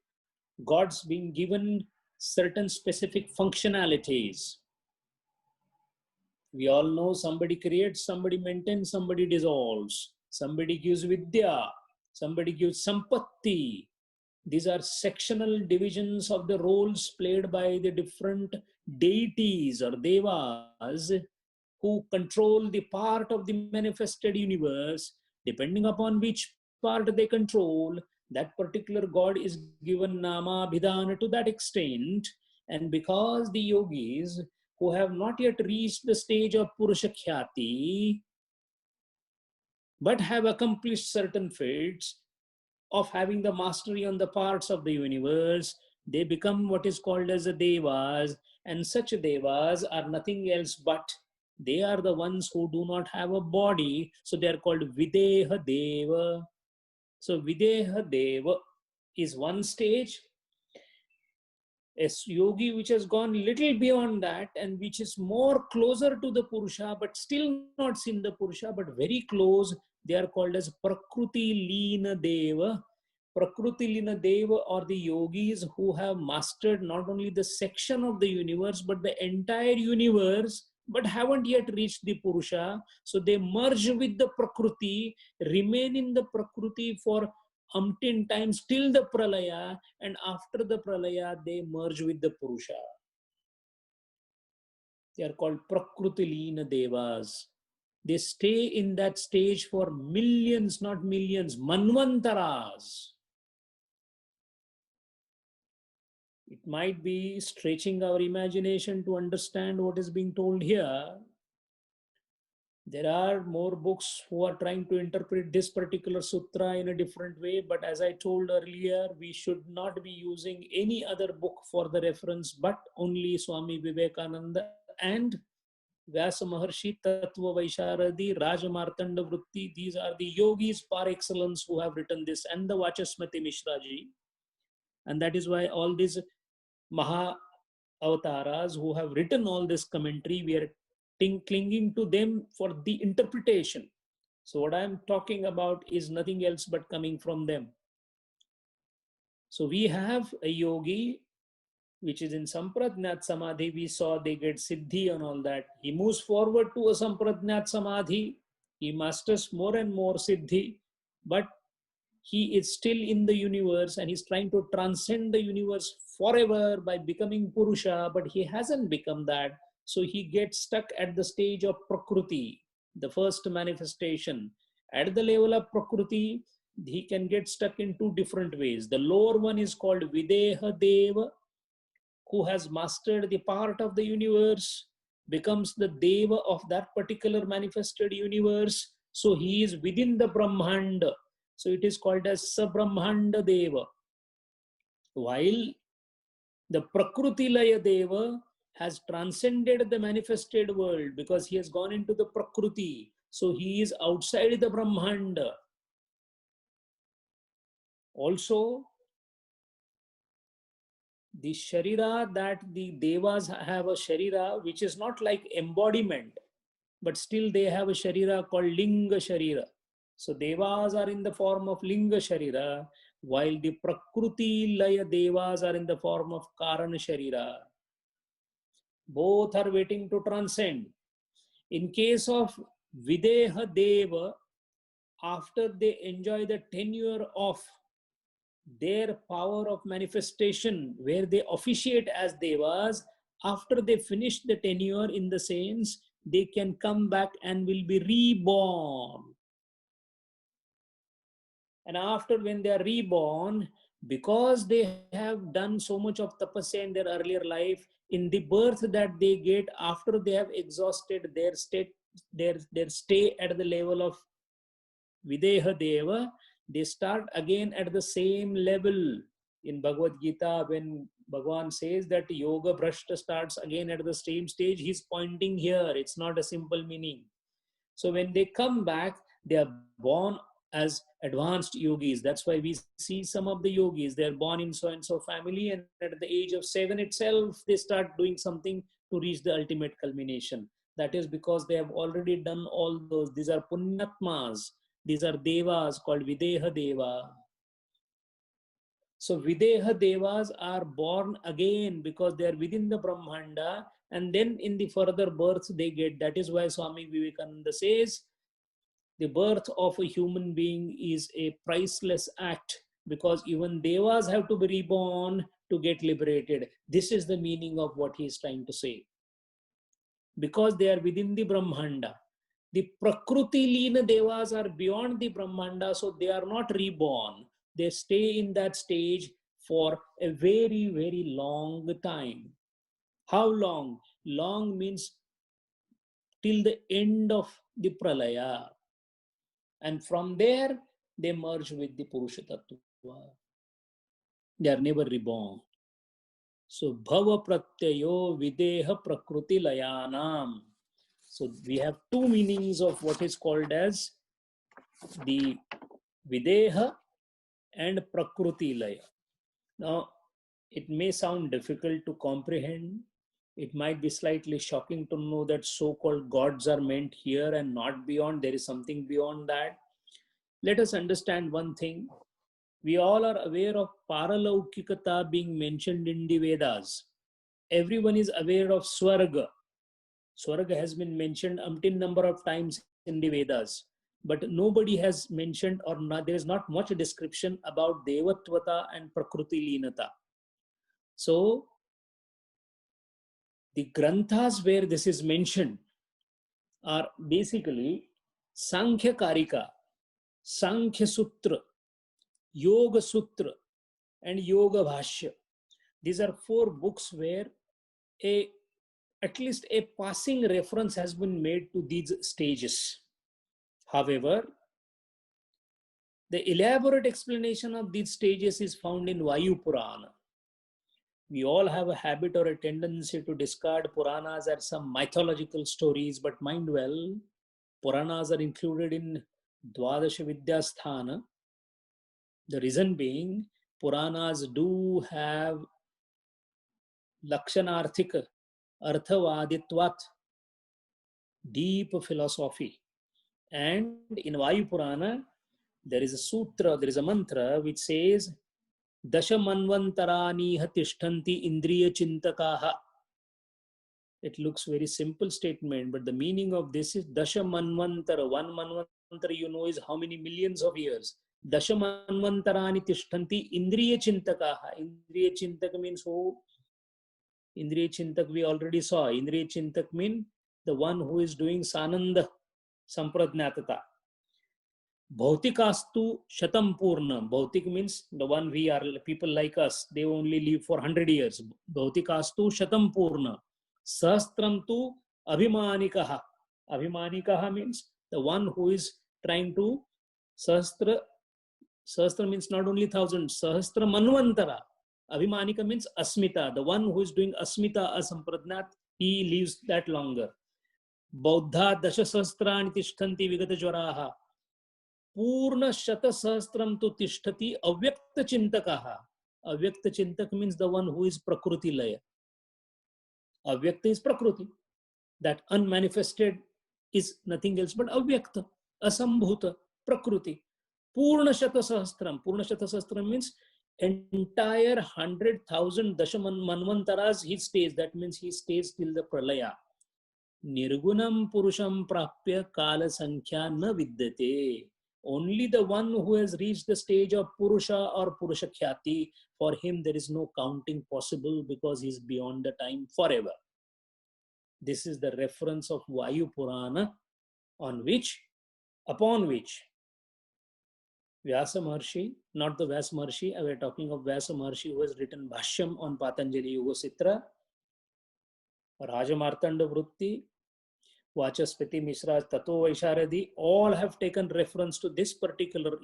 gods being given certain specific functionalities. We all know somebody creates, somebody maintains, somebody dissolves. Somebody gives vidya, somebody gives sampatti. These are sectional divisions of the roles played by the different deities or devas who control the part of the manifested universe Depending upon which part they control, that particular god is given nama bhidana to that extent. And because the yogis who have not yet reached the stage of purusha khyati, but have accomplished certain feats of having the mastery on the parts of the universe, they become what is called as the devas. And such devas are nothing else but they are the ones who do not have a body, so they are called videha deva. So videha deva is one stage, a yogi which has gone little beyond that and which is more closer to the Purusha, but still not seen the Purusha, but very close. They are called as Prakruti Leena Deva. Prakruti Leena Deva are the yogis who have mastered not only the section of the universe, but the entire universe, but haven't yet reached the Purusha. So they merge with the Prakruti, remain in the Prakruti for umpteen times till the pralaya, and after the pralaya they merge with the Purusha. They are called Prakrutilina Devas. They stay in that stage for millions, not millions, manvantaras. It might be stretching our imagination to understand what is being told here. There are more books who are trying to interpret this particular sutra in a different way, but as I told earlier, we should not be using any other book for the reference, but only Swami Vivekananda and Vyasa Maharshi, Tattva Vaisharadi, Rajamartanda Vritti. These are the yogis par excellence who have written this, and the Vachasmati Mishraji. And that is why all these Maha Avataras who have written all this commentary, we are clinging to them for the interpretation. So what I'm talking about is nothing else but coming from them. So we have a yogi which is in Sampradnyat Samadhi. We saw they get Siddhi and all that. He moves forward to a Sampradnyat Samadhi. He masters more and more Siddhi, but he is still in the universe and he's trying to transcend the universe forever by becoming Purusha, but he hasn't become that. So he gets stuck at the stage of Prakruti, the first manifestation. At the level of Prakruti, he can get stuck in two different ways. The lower one is called Videha Deva, who has mastered the part of the universe, becomes the Deva of that particular manifested universe. So he is within the Brahmanda. So it is called as Sabrahmanda Deva. While the Prakruti Laya Deva has transcended the manifested world because he has gone into the Prakruti. So he is outside the Brahmanda. Also, the Sharira that the Devas have a Sharira which is not like embodiment, but still they have a Sharira called Linga Sharira. So Devas are in the form of Linga Sharira, while the Prakruti Laya Devas are in the form of Karana Sharira. Both are waiting to transcend. In case of Videha Deva, after they enjoy the tenure of their power of manifestation, where they officiate as Devas, after they finish the tenure in the sense, they can come back and will be reborn. And after when they are reborn, because they have done so much of tapasya in their earlier life, in the birth that they get after they have exhausted their state, their stay at the level of Videha Deva, they start again at the same level. In Bhagavad Gita, when Bhagavan says that yoga bhrashta starts again at the same stage, he's pointing here. It's not a simple meaning. So when they come back, they are born as advanced yogis. That's why we see some of the yogis, they're born in so and so family, and at the age of 7 itself, they start doing something to reach the ultimate culmination. That is because they have already done all those. These are punyatmas. These are devas called Videha Deva. So Videha Devas are born again because they are within the Brahmanda, and then in the further births they get. That is why Swami Vivekananda says, the birth of a human being is a priceless act because even Devas have to be reborn to get liberated. This is the meaning of what he is trying to say. Because they are within the Brahmanda, The Prakruti Leena Devas are beyond the Brahmanda, so they are not reborn. They stay in that stage for a very, very long time. How long? Long means till the end of the Pralaya. And from there, they merge with the Purusha Tattva. They are never reborn. So, Bhava Pratyayo Videha Prakruti Layanam. So, we have two meanings of what is called as the Videha and Prakruti Laya. Now, it may sound difficult to comprehend. It might be slightly shocking to know that so-called gods are meant here and not beyond. There is something beyond that. Let us understand one thing. We all are aware of Paralaukikata being mentioned in the Vedas. Everyone is aware of Swarga. Swarga has been mentioned umpteen number of times in the Vedas. But nobody has mentioned, or not, there is not much description about Devatvata and Prakruti Leenata. So, the granthas where this is mentioned are basically Sankhya Karika, Sankhya Sutra, Yoga Sutra, and Yoga Bhashya. These are 4 books where at least a passing reference has been made to these stages. However, the elaborate explanation of these stages is found in Vayu Purana. We all have a habit or a tendency to discard Puranas as some mythological stories, but mind well, Puranas are included in Dwadasha Vidyasthana. The reason being, Puranas do have Lakshanarthika, Arthavaditvat, deep philosophy. And in Vayu Purana, there is a sutra, there is a mantra which says, Dasha manvantarani hatishtanti indriya chintakaha. It looks very simple statement, but the meaning of this is Dasha manvantara. One manvantara, you know, is how many millions of years. Dasha manvantarani tishtanti indriya chintakaha. Indriya chintak means who? Indriya chintak we already saw. Indriya chintak means the one who is doing sananda sampradnatata. Bhautikastu shatam purna. Bhautik means the one we are, people like us, they only live for 100 years. Bhautikastu shatam purna. Sahastram tu abhimanikaha. Abhimanikaha means the one who is trying to sahastra. Sahastra means not only 1,000. Sahastra manvantara. Abhimanika means asmita. The one who is doing asmita asampradnat, he lives that longer. Bauddha dasha sahasrani tishtanti vigata jwaraha. Purna shata sahasram tu tishtati avyakta chintakaha. Avyakta chintak means the one who is Prakruti Laya. Avyakta is Prakruti. That unmanifested is nothing else but Avyakta, Asambhuta, Prakruti. Purna shata sahasram. Purna shata sahasram means entire 100,000 Dashaman Manvantaras he stays. That means he stays till the Pralaya. Nirgunam Purusham Prapya Kala Sankhya na Vidyate. Only the one who has reached the stage of Purusha or Purusha Khyati, for him there is no counting possible because he is beyond the time forever. This is the reference of Vayu Purana upon which Vyasa Maharshi, not the Vyasa Maharshi, we are talking of Vyasa Maharshi who has written Bhashyam on Patanjali Yoga Sitra, Rajamartanda Vritti, Vachaspati Mishra, Tato Vaisharadi, all have taken reference to this particular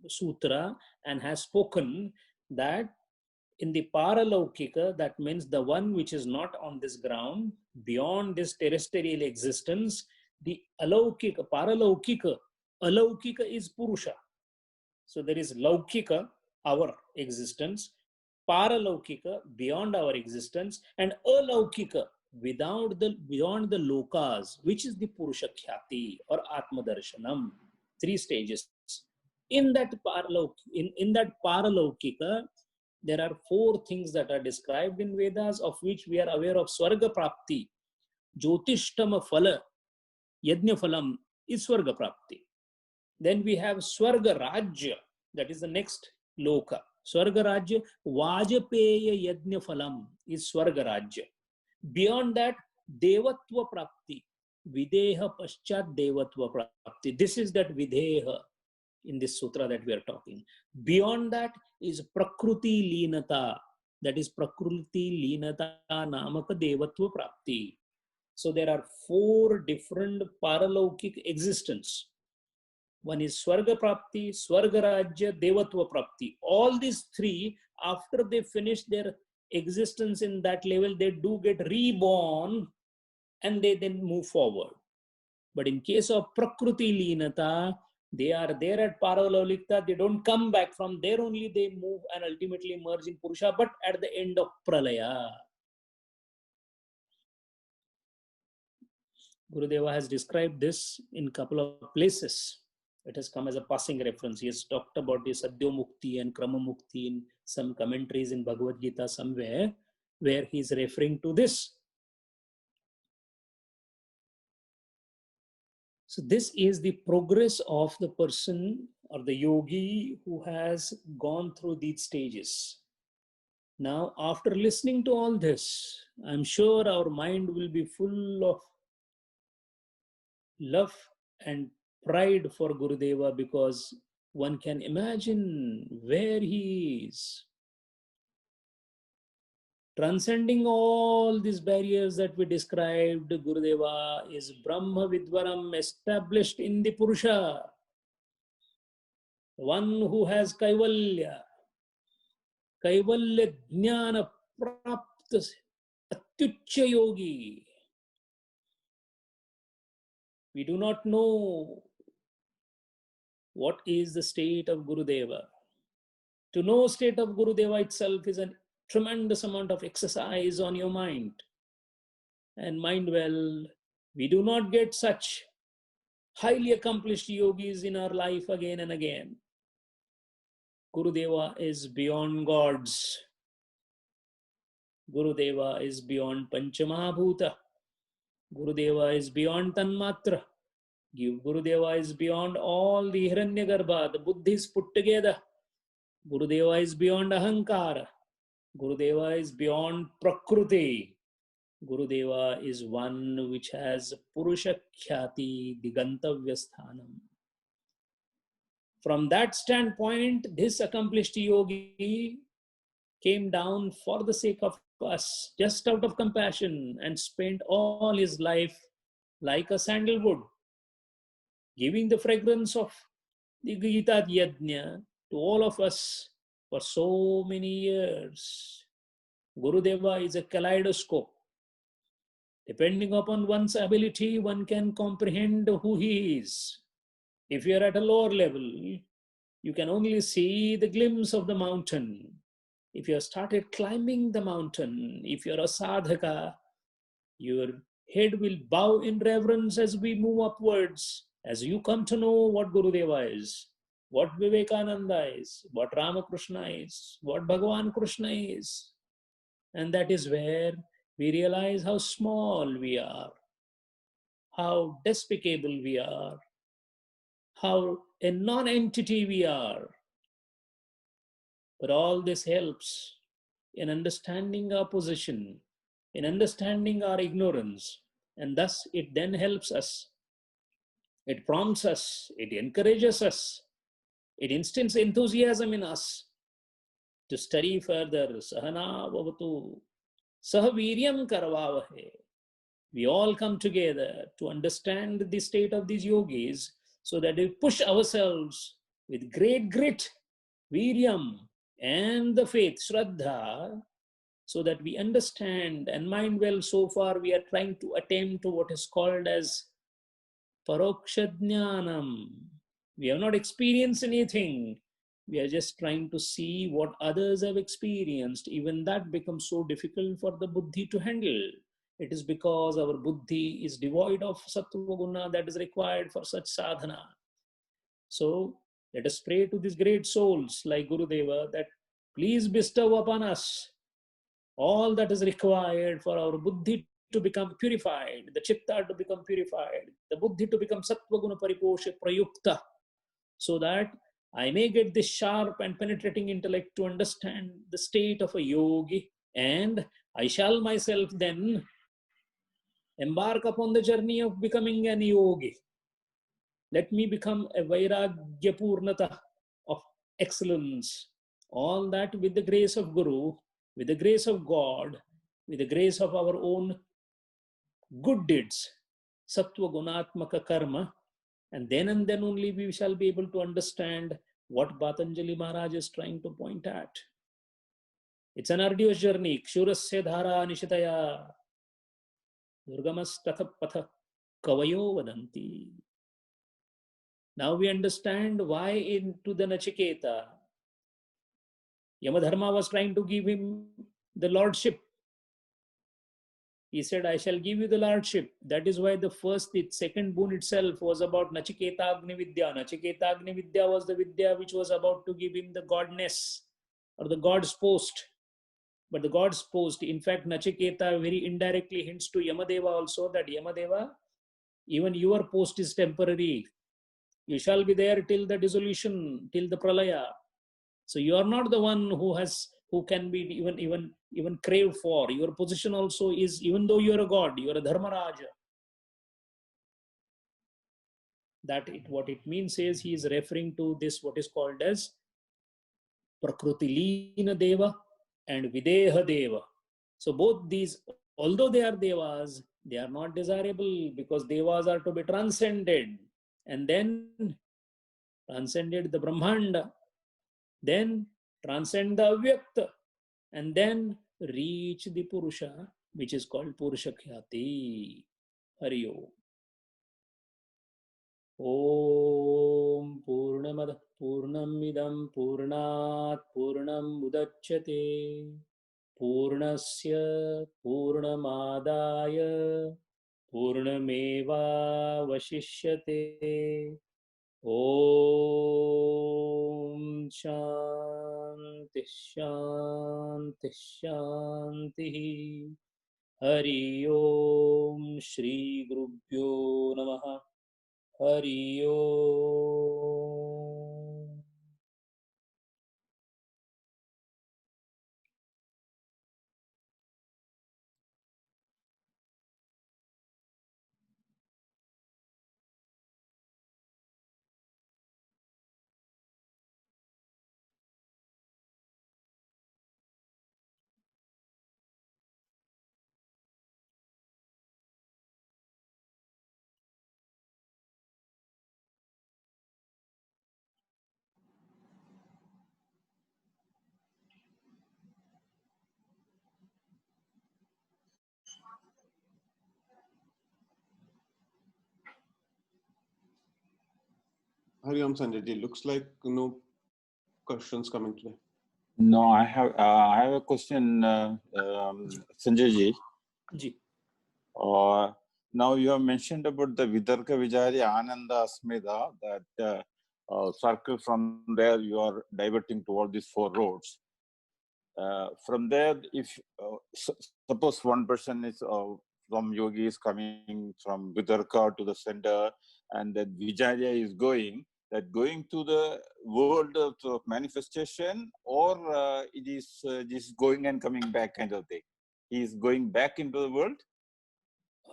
sutra and has spoken that in the Paralaukika, that means the one which is not on this ground, beyond this terrestrial existence, the Alaukika, Paralaukika, Alaukika is Purusha. So there is Laukika, our existence, Paralaukika, beyond our existence, and Alaukika, beyond the lokas, which is the Purusha Khyati or Atma Darshanam. 3 stages. In that Paralaukika, there are 4 things that are described in Vedas, of which we are aware of. Swarga Prapti, Jyotishtama Phala, Yajna Phalam is Swarga Prapti. Then we have Swarga Rajya, that is the next loka. Swarga Rajya, Vajapeya Yajna Phalam is Swarga Rajya. Beyond that, Devatva Prapti. Videha paschat devatva prapti. This is that videha in this sutra that we are talking. Beyond that is prakruti linata. That is prakruti linata namaka devatva prapti. So there are four different paralaukik existence. One is Swarga Prapti, Swarga Rajya, Devatva Prapti. All these three, after they finish their existence in that level, they do get reborn and they then move forward. But in case of Prakruti Linata, they are there at Paralaukita, they don't come back. From there only they move and ultimately merge in Purusha, but at the end of Pralaya. Gurudeva has described this in a couple of places. It has come as a passing reference. He has talked about the Sadhya Mukti and Krama Mukti in some commentaries in Bhagavad Gita somewhere, where he is referring to this. So this is the progress of the person or the yogi who has gone through these stages. Now, after listening to all this, I'm sure our mind will be full of love and pride for Gurudeva, because one can imagine where he is. Transcending all these barriers that we described, Gurudeva is Brahma Vidvaram, established in the Purusha, one who has Kaivalya Jnana Prapta, Atyucha Yogi. We do not know what is the state of Gurudeva. To know state of Gurudeva itself is a tremendous amount of exercise on your mind. And mind well, we do not get such highly accomplished yogis in our life again and again. Gurudeva is beyond gods. Gurudeva is beyond Panchamahabhuta. Gurudeva is beyond Tanmatra. Gurudeva is beyond all the Hiranyagarbha, the Buddhis put together. Gurudeva is beyond Ahankara. Gurudeva is beyond Prakruti. Gurudeva is one which has Purusha Khyati Digantavyasthanam. From that standpoint, this accomplished yogi came down for the sake of us, just out of compassion, and spent all his life like a sandalwood, giving the fragrance of the Gita Yajna to all of us for so many years. Gurudeva is a kaleidoscope. Depending upon one's ability, one can comprehend who he is. If you are at a lower level, you can only see the glimpse of the mountain. If you have started climbing the mountain, if you're a sadhaka, your head will bow in reverence as we move upwards, as you come to know what Gurudeva is, what Vivekananda is, what Ramakrishna is, what Bhagavan Krishna is. And that is where we realize how small we are, how despicable we are, how a non-entity we are. But all this helps in understanding our position, in understanding our ignorance, and thus it then helps us. It prompts us, it encourages us, it instills enthusiasm in us to study further. Sahana bhavatu, sahaviryam karavavahe. We all come together to understand the state of these yogis, so that we push ourselves with great grit, viryam, and the faith, Shraddha, so that we understand and mind well. So far we are trying to attempt to what is called as Paroksha Jnanam. We have not experienced anything. We are just trying to see what others have experienced. Even that becomes so difficult for the buddhi to handle. It is because our buddhi is devoid of sattva guna that is required for such sadhana. So let us pray to these great souls like Gurudeva that please bestow upon us all that is required for our buddhi to become purified, the chitta to become purified, the buddhi to become sattva guna pariposha prayukta, so that I may get this sharp and penetrating intellect to understand the state of a yogi, and I shall myself then embark upon the journey of becoming an yogi. Let me become a Vairagya Purnata of excellence. All that with the grace of Guru, with the grace of God, with the grace of our own good deeds, Sattva Gunatmaka Karma, and then only we shall be able to understand what Patanjali Maharaj is trying to point at. It's an arduous journey. Kshurasya dhara nishitaya durgamas tatha kavayo vadanti. Now we understand why into the Nachiketa, Yamadharma was trying to give him the lordship. He said, I shall give you the lordship. That is why the second boon itself was about Nachiketa Agni Vidya. Nachiketa Agni Vidya was the Vidya which was about to give him the godness or the God's post. But the God's post, in fact, Nachiketa very indirectly hints to Yamadeva also that Yamadeva, even your post is temporary. You shall be there till the dissolution, till the pralaya. So you are not the one who can be even craved for. Your position also is, even though you are a god, you are a Dharmaraja. What it means is he is referring to this, what is called as Prakruti Leena Deva and Videha Deva. So both these, although they are Devas, they are not desirable because Devas are to be transcended. And then transcended the Brahmanda, then transcend the Avyakta, and then reach the Purusha, which is called Purusha Khyati. Hari Om. Om Purnamada Purnamidam Purnat Purnam Udachyate Purnasya Purnamadaya Purnameva Vashishyate. Om Shanti Shanti Shanti. Hari Om Shri Gurubhyo Namaha. Hari Om. Hari Om Sanjay. Looks like no questions coming today. No, I have a question, Sanjay ji. Ji. Now you have mentioned about the Vitarka Vijari Ananda Asmeda, that circle. From there you are diverting toward these 4 roads. From there, if suppose one person is from yogi is coming from Vitarka to the center, and that Vijaya is going to the world of manifestation, or it is just going and coming back kind of thing. He is going back into the world.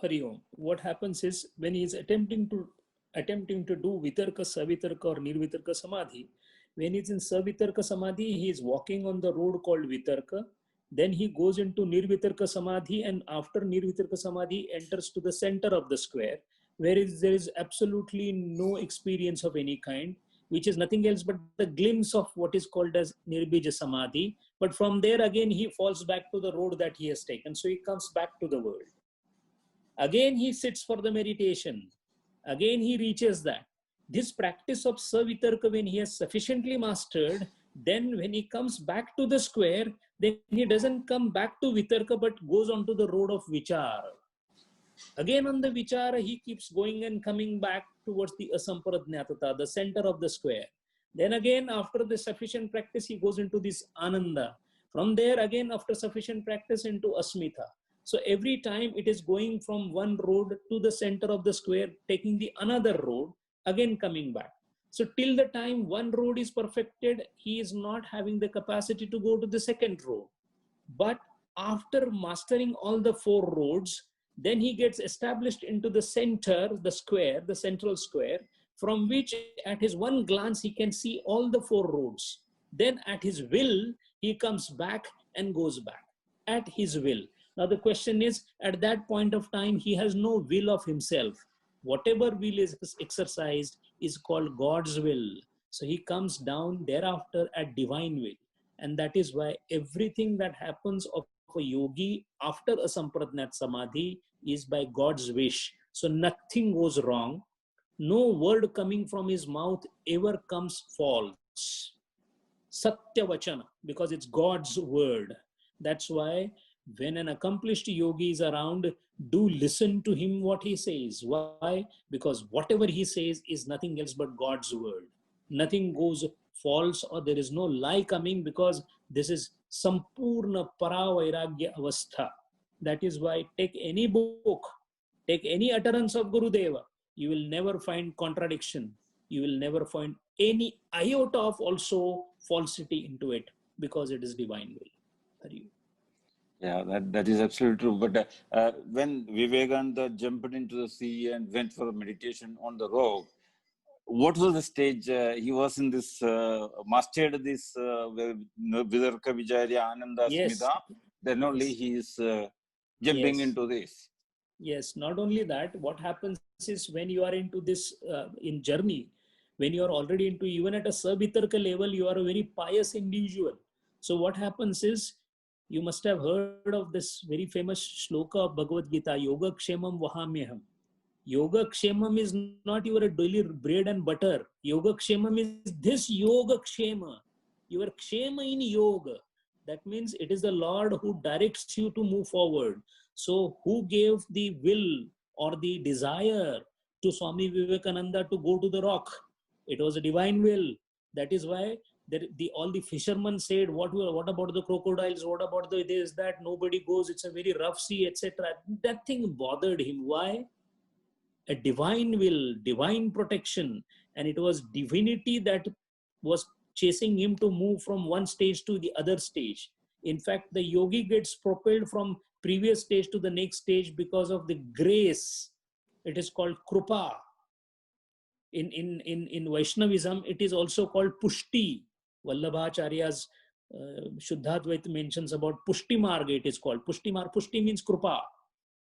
Hari Om. What happens is when he is attempting to do Vitarka, Savitarka or Nirvitarka Samadhi, when he's in Savitarka Samadhi, he is walking on the road called Vitarka. Then he goes into Nirvitarka Samadhi, and after Nirvitarka Samadhi enters to the center of the square, where there is absolutely no experience of any kind, which is nothing else but the glimpse of what is called as Nirbija Samadhi. But from there again, he falls back to the road that he has taken. So he comes back to the world. Again, he sits for the meditation. Again, he reaches that. This practice of Savitarka, when he has sufficiently mastered, then when he comes back to the square, then he doesn't come back to Vitarka, but goes onto the road of Vichara. Again, on the Vichara, he keeps going and coming back towards the Asampragnatata, the center of the square. Then again, after the sufficient practice, he goes into this Ananda. From there, again, after sufficient practice, into Asmita. So every time it is going from one road to the center of the square, taking the another road, again coming back. So till the time one road is perfected, he is not having the capacity to go to the second road. But after mastering all the 4 roads, Then he gets established into the center, the square, the central square, from which at his one glance he can see all the four roads. Then at his will, he comes back and goes back at his will. Now the question is, at that point of time, he has no will of himself. Whatever will is exercised is called God's will. So he comes down thereafter at divine will. And that is why everything that happens of a yogi after a Sampradnat Samadhi is by God's wish. So nothing goes wrong. No word coming from his mouth ever comes false. Satya Vachana, because it's God's word. That's why when an accomplished yogi is around, do listen to him what he says. Why? Because whatever he says is nothing else but God's word. Nothing goes false or there is no lie coming, because this is Sampurna Paravairagya Avastha. That is why take any book, take any utterance of Gurudeva, you will never find contradiction. You will never find any iota of also falsity into it, because it is divine will. Yeah, that is absolutely true. But when Vivekananda jumped into the sea and went for meditation on the rock, what was the stage? He was in this, mastered this Vidarka Vijaya Ananda Yes. Smita. Then only Yes. he is jumping Yes. into this. Yes, not only that, what happens is when you are into this in journey, when you are already into, even at a Sabitarka level, you are a very pious individual. So what happens is, you must have heard of this very famous shloka of Bhagavad Gita, Yoga Kshemam Vahamyaham. Yoga Kshemam is not your daily bread and butter. Yoga Kshemam is this Yoga Kshema. Your Kshema in yoga. That means it is the Lord who directs you to move forward. So who gave the will or the desire to Swami Vivekananda to go to the rock? It was a divine will. That is why all the fishermen said, what about the crocodiles? What about the this, that? Nobody goes. It's a very rough sea, etc. That thing bothered him. Why? A divine will, divine protection. And it was divinity that was chasing him to move from one stage to the other stage. In fact, the yogi gets propelled from previous stage to the next stage because of the grace. It is called krupa. In Vaishnavism, it is also called pushti. Vallabhacharya's Shuddhadvaita mentions about pushti marga. It is called pushti marga. Pushti means krupa,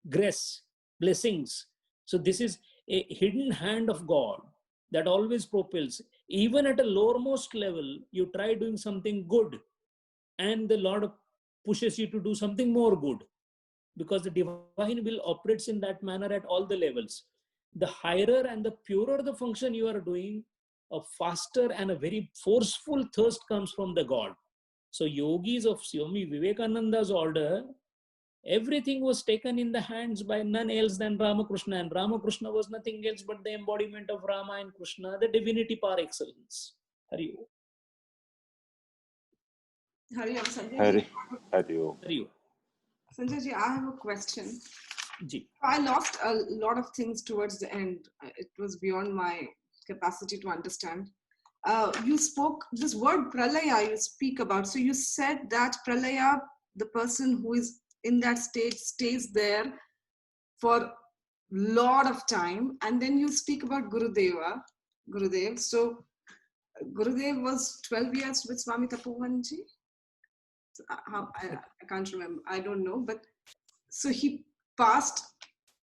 grace, blessings. So this is a hidden hand of God that always propels. Even at a lowermost level, you try doing something good and the Lord pushes you to do something more good, because the divine will operates in that manner at all the levels. The higher and the purer the function you are doing, a faster and a very forceful thirst comes from the God. So yogis of Swami Vivekananda's order, everything was taken in the hands by none else than Ramakrishna, and Ramakrishna was nothing else but the embodiment of Rama and Krishna, the divinity par excellence. Hari Om. Hari Om, Sanjay. Hari Om. Hari Om. Sanjay ji, I have a question. Ji. I lost a lot of things towards the end. It was beyond my capacity to understand. You spoke this word pralaya you speak about. So you said that pralaya, the person who is in that state stays there for a lot of time. And then you speak about Gurudev. So Gurudev was 12 years with Swami Tapovanji. I can't remember. I don't know. But so he passed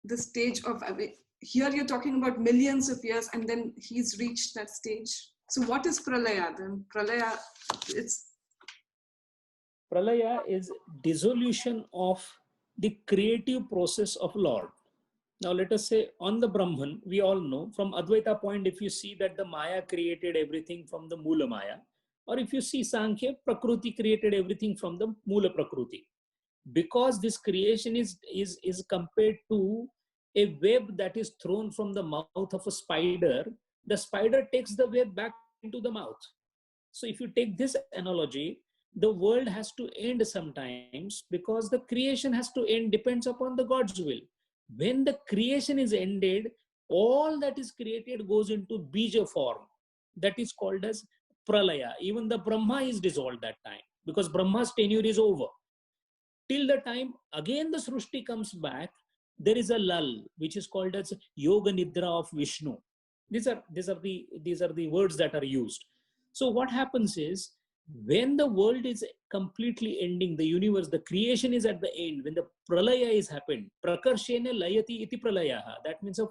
the stage of, here you're talking about millions of years, and then he's reached that stage. So what is pralaya then? Pralaya is dissolution of the creative process of Lord. Now let us say on the Brahman, we all know from Advaita point, if you see that the Maya created everything from the Mula Maya, or if you see Sankhya, Prakriti created everything from the Mula Prakriti. Because this creation is compared to a web that is thrown from the mouth of a spider, the spider takes the web back into the mouth. So if you take this analogy, the world has to end sometimes, because the creation has to end, depends upon the God's will. When the creation is ended, all that is created goes into bija form. That is called as pralaya. Even the Brahma is dissolved that time, because Brahma's tenure is over. Till the time again the Srushti comes back, there is a lull, which is called as Yoga Nidra of Vishnu. These are the words that are used. So what happens is, when the world is completely ending, the universe, the creation is at the end, when the pralaya is happened, prakarshena layati iti pralayaha, that means a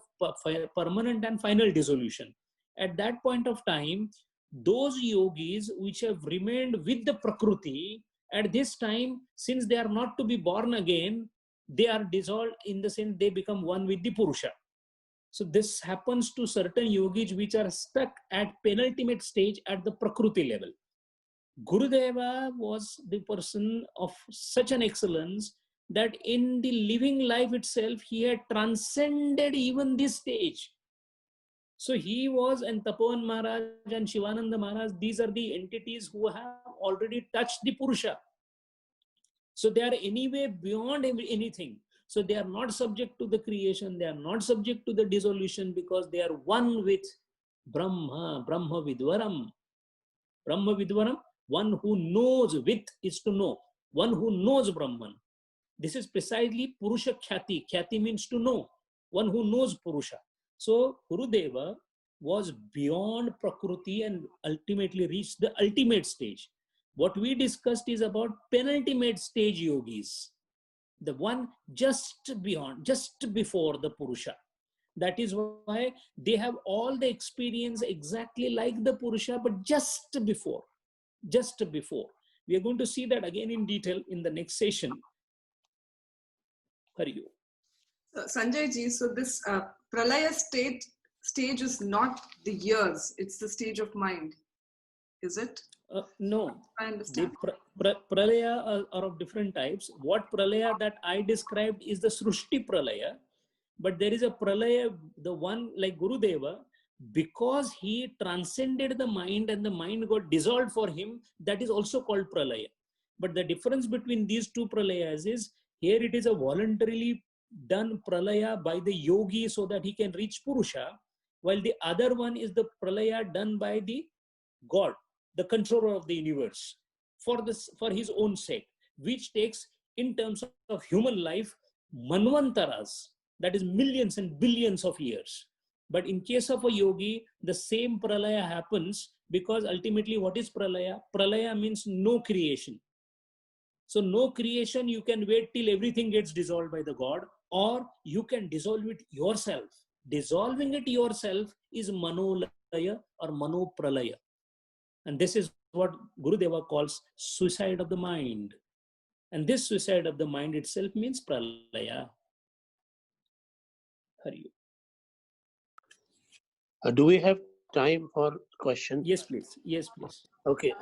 permanent and final dissolution. At that point of time, those yogis which have remained with the Prakruti, at this time, since they are not to be born again, they are dissolved, in the sense they become one with the Purusha. So this happens to certain yogis which are stuck at penultimate stage at the Prakruti level. Gurudeva was the person of such an excellence that in the living life itself, he had transcended even this stage. So he was, and Tapovan Maharaj and Shivananda Maharaj, these are the entities who have already touched the Purusha. So they are anyway beyond anything. So they are not subject to the creation, they are not subject to the dissolution, because they are one with Brahma, Brahma Vidvaram. Brahma Vidvaram, one who knows, with is to know, one who knows Brahman. This is precisely Purusha Khyati. Khyati means to know, one who knows Purusha. So Gurudeva was beyond Prakruti and ultimately reached the ultimate stage. What we discussed is about penultimate stage yogis, the one just beyond, just before the Purusha. That is why they have all the experience exactly like the Purusha, but just before. Just before. We are going to see that again in detail in the next session. Hari Om. Sanjay ji, so this pralaya stage is not the years, it's the stage of mind, is it? No, I understand. the pralaya are of different types. What pralaya that I described is the Srushti pralaya, but there is a pralaya, the one like Gurudeva, because he transcended the mind and the mind got dissolved for him, that is also called pralaya. But the difference between these two pralayas is, here it is a voluntarily done pralaya by the yogi so that he can reach Purusha, while the other one is the pralaya done by the God, the controller of the universe, for his own sake, which takes, in terms of human life, manvantaras, that is millions and billions of years. But in case of a yogi, the same pralaya happens, because ultimately what is pralaya? Pralaya means no creation. So no creation, you can wait till everything gets dissolved by the God, or you can dissolve it yourself. Dissolving it yourself is manolaya or manopralaya. And this is what Gurudeva calls suicide of the mind. And this suicide of the mind itself means pralaya. Hari. Do we have time for questions? Yes, please. Yes, please. Okay.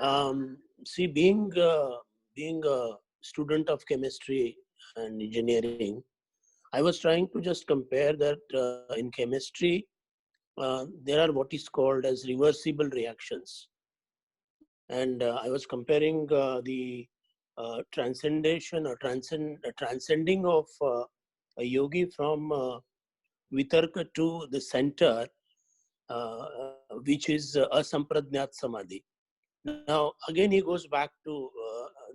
See, being a student of chemistry and engineering, I was trying to just compare that in chemistry, there are what is called as reversible reactions. And I was comparing the transcending of a yogi from Vitarka to the center, which is Asampradnyat Samadhi. Now, again, he goes back to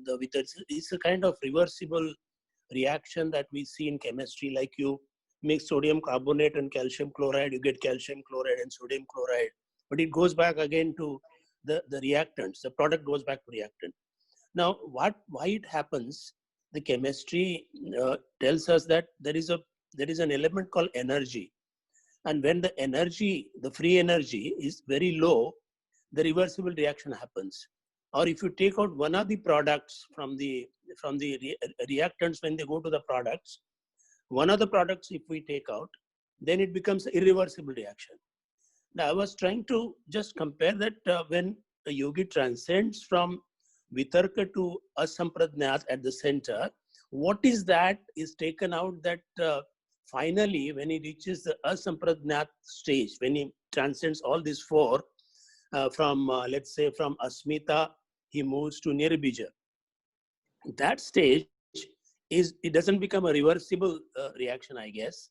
the Vitarka. It's a kind of reversible reaction that we see in chemistry, like you mix sodium carbonate and calcium chloride, you get calcium chloride and sodium chloride. But it goes back again to the reactants. The product goes back to reactant. Now, why it happens? The chemistry tells us that there is an element called energy, and when the energy, the free energy, is very low, the reversible reaction happens. Or if you take out one of the products from the reactants, when they go to the products, one of the products if we take out, then it becomes an irreversible reaction. Now, I was trying to just compare that when a yogi transcends from Vitarka to Asampradnyat at the center, what is that is taken out that finally when he reaches the Asampradnyat stage, when he transcends all these four, from let's say from Asmita, he moves to Nirbija. That stage it doesn't become a reversible reaction, I guess.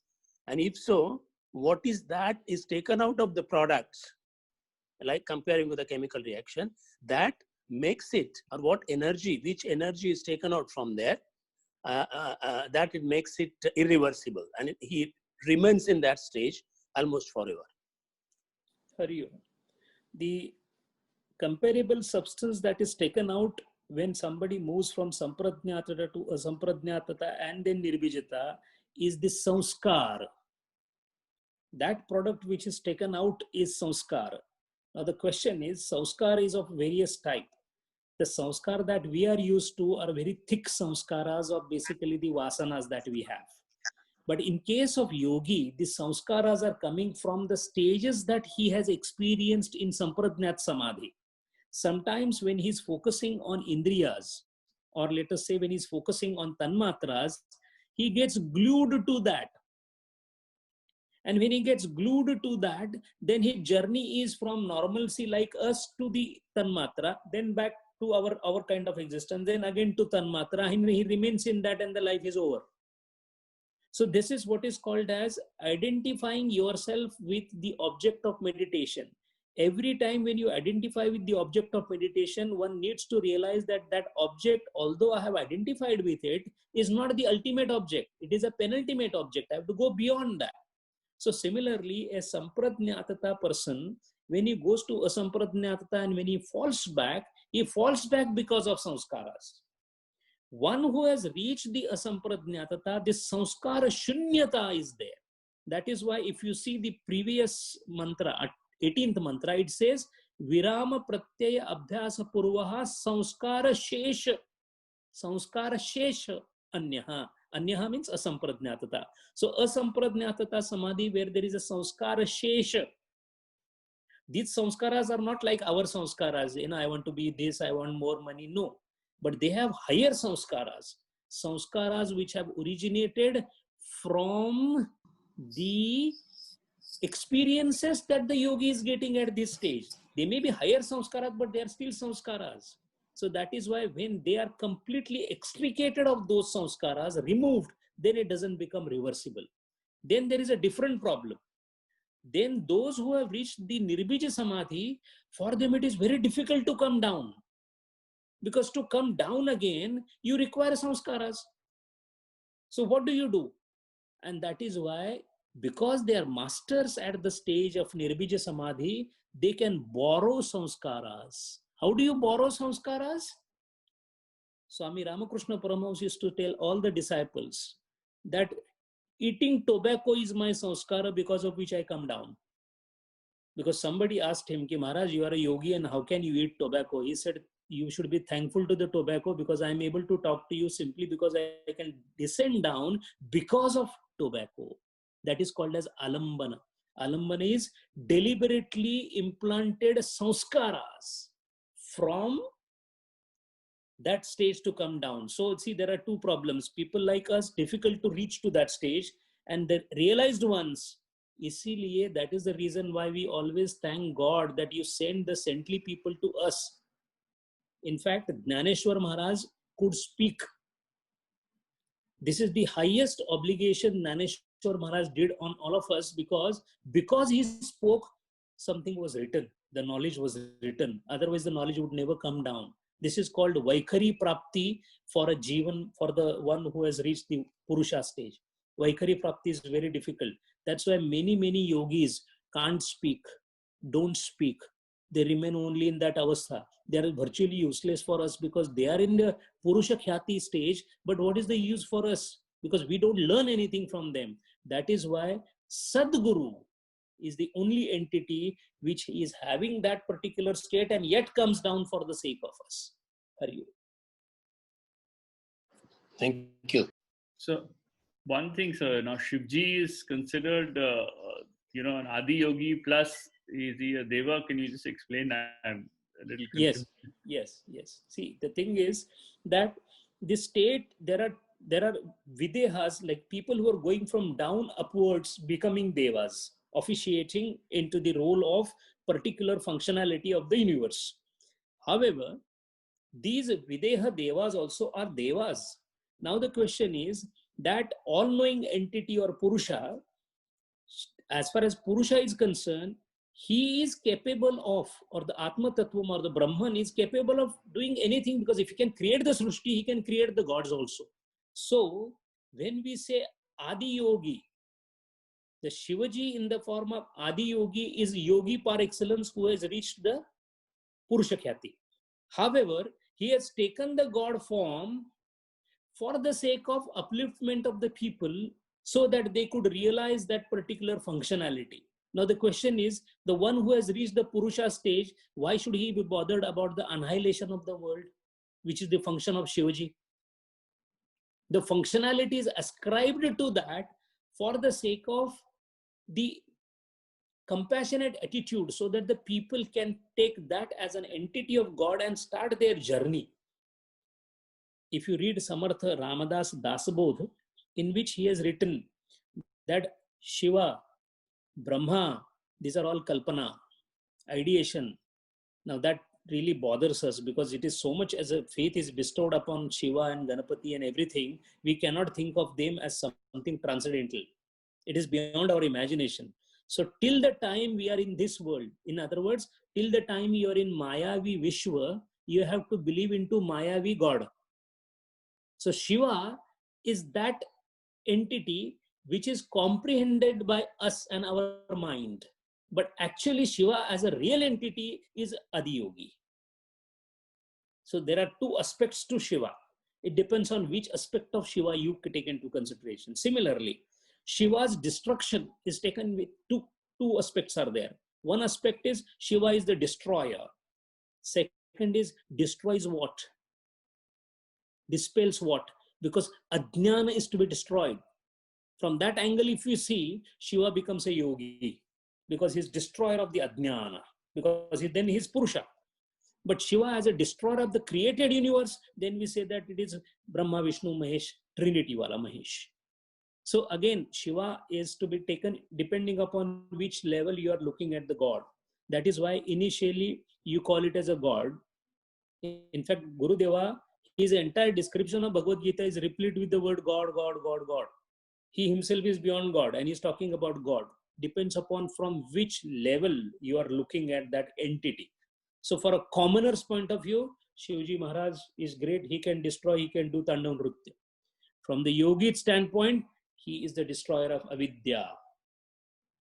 And if so, what is that is taken out of the products, like comparing with a chemical reaction, that makes it, or what energy, which energy is taken out from there, that it makes it irreversible, and he remains in that stage almost forever. Hari Om. The comparable substance that is taken out when somebody moves from sampradnyatata to asampradnyatata and then nirbijita is the sanskar. That product which is taken out is sanskar. Now the question is, sanskar is of various type. The sanskar that we are used to are very thick sanskaras of basically the vasanas that we have. But in case of yogi, the sanskaras are coming from the stages that he has experienced in sampradnyat samadhi. Sometimes when he's focusing on indriyas, or let us say when he's focusing on tanmatras, he gets glued to that. And when he gets glued to that, then his journey is from normalcy like us to the tanmatra, then back to our kind of existence, then again to tanmatra, and he remains in that and the life is over. So this is what is called as identifying yourself with the object of meditation. Every time when you identify with the object of meditation, one needs to realize that that object, although I have identified with it, is not the ultimate object. It is a penultimate object. I have to go beyond that. So similarly, a sampradnyatata person, when he goes to asampradnyatata and when he falls back because of sanskaras. One who has reached the asampradnyatata, this sanskara shunyata is there. That is why if you see the previous mantra, 18th mantra, it says, Virama pratyaya abhyasa purvaha sanskara shesha. Sanskara shesha anyaha. Anyaha means asampradnyatata. So asampradnyatata samadhi, where there is a sanskara shesha. These sanskaras are not like our sanskaras. You know, I want to be this, I want more money. No. But they have higher sanskaras. Sanskaras which have originated from the experiences that the yogi is getting at this stage. They may be higher sanskaras, but they are still sanskaras. So that is why when they are completely extricated of those sanskaras, removed, then it doesn't become reversible. Then there is a different problem. Then those who have reached the nirbija samadhi, for them it is very difficult to come down. Because to come down again, you require sanskaras. So what do you do? And that is why, because they are masters at the stage of nirbija samadhi, they can borrow sanskaras. How do you borrow sanskaras? Swami Ramakrishna Paramahamsa used to tell all the disciples that eating tobacco is my sanskara because of which I come down. Because somebody asked him, Ki Maharaj, you are a yogi and how can you eat tobacco? He said, you should be thankful to the tobacco because I am able to talk to you simply because I can descend down because of tobacco. That is called as alambana. Alambana is deliberately implanted sanskaras from that stage to come down. So see, there are two problems. People like us, difficult to reach to that stage, and the realized ones, isiliye, that is the reason why we always thank God that you send the saintly people to us. In fact, Jnaneshwar Maharaj could speak. This is the highest obligation Jnaneshwar Maharaj did on all of us because he spoke, something was written. The knowledge was written. Otherwise, the knowledge would never come down. This is called Vaikhari Prapti for a Jivan, for the one who has reached the Purusha stage. Vaikhari Prapti is very difficult. That's why many yogis can't speak, don't speak. They remain only in that avastha. They are virtually useless for us because they are in the Purusha Khyati stage. But what is the use for us? Because we don't learn anything from them. That is why Sadguru is the only entity which is having that particular state and yet comes down for the sake of us. Hari Om. Thank you. So one thing, sir, now Shivji is considered, an Adi Yogi plus is he a Deva? Can you just explain that? I'm a little confused. Yes. See, the thing is that this state, there are Videhas, like people who are going from down upwards, becoming Devas, officiating into the role of particular functionality of the universe. However, these Videha Devas also are Devas. Now the question is that all-knowing entity or Purusha, as far as Purusha is concerned, he is capable of, or the Atma Tattvam or the Brahman is capable of doing anything, because if he can create the Srushti, he can create the gods also. So when we say Adi Yogi, the Shivaji in the form of Adi Yogi is yogi par excellence who has reached the Purusha Khyati. However, he has taken the God form for the sake of upliftment of the people so that they could realize that particular functionality. Now the question is, the one who has reached the Purusha stage, why should he be bothered about the annihilation of the world, which is the function of Shivaji? The functionality is ascribed to that for the sake of the compassionate attitude, so that the people can take that as an entity of God and start their journey. If you read Samartha Ramadas Dasabodh, in which he has written that Shiva, Brahma, these are all kalpana, ideation. Now that really bothers us, because it is so much as a faith is bestowed upon Shiva and Ganapati and everything, we cannot think of them as something transcendental. It is beyond our imagination. So till the time we are in this world, in other words, till the time you are in Mayavi Vishwa, you have to believe into Mayavi God. So Shiva is that entity which is comprehended by us and our mind. But actually Shiva as a real entity is Adiyogi. So there are two aspects to Shiva. It depends on which aspect of Shiva you take into consideration. Similarly, Shiva's destruction is taken with two aspects are there. One aspect is Shiva is the destroyer. Second is destroys what? Dispels what? Because Ajnana is to be destroyed. From that angle, if you see, Shiva becomes a yogi because he's destroyer of the Ajnana, because then he's Purusha. But Shiva as a destroyer of the created universe, then we say that it is Brahma, Vishnu, Mahesh, Trinity wala Mahesh. So again, Shiva is to be taken depending upon which level you are looking at the God. That is why initially you call it as a God. In fact, Gurudeva, his entire description of Bhagavad Gita is replete with the word God, God, God, God. He himself is beyond God and he's talking about God. Depends upon from which level you are looking at that entity. So for a commoner's point of view, Shivji Maharaj is great. He can destroy, he can do Tandav Nritya. From the yogi standpoint, he is the destroyer of avidya.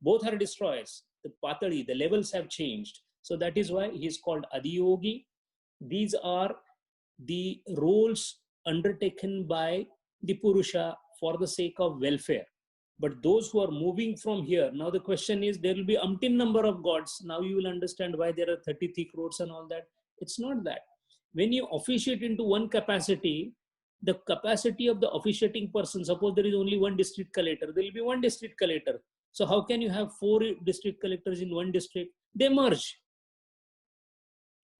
Both are destroyers. The patali, the levels have changed. So that is why he is called Adiyogi. These are the roles undertaken by the Purusha for the sake of welfare. But those who are moving from here, now the question is, there will be umpteen number of gods. Now you will understand why there are 33 crores and all that. It's not that. When you officiate into one capacity, the capacity of the officiating person, suppose there is only one district collector, there will be one district collector. So how can you have 4 district collectors in one district? They merge.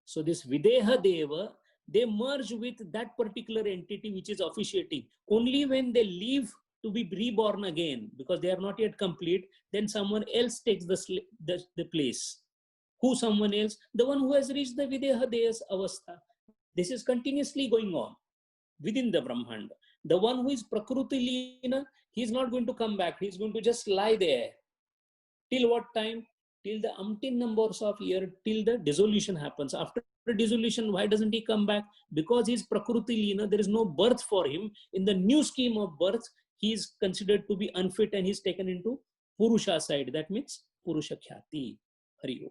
So this Videha Deva, they merge with that particular entity which is officiating. Only when they leave to be reborn again, because they are not yet complete, then someone else takes the place. Who someone else? The one who has reached the Videha Deva's avastha. This is continuously going on within the Brahmanda. The one who is Prakruti Leena, he is not going to come back. He is going to just lie there. Till what time? Till the umpteen numbers of years, till the dissolution happens. After dissolution, why doesn't he come back? Because he is Prakruti Leena. There is no birth for him. In the new scheme of birth, he is considered to be unfit and he is taken into Purusha side. That means Purusha Khyati. Hari Om.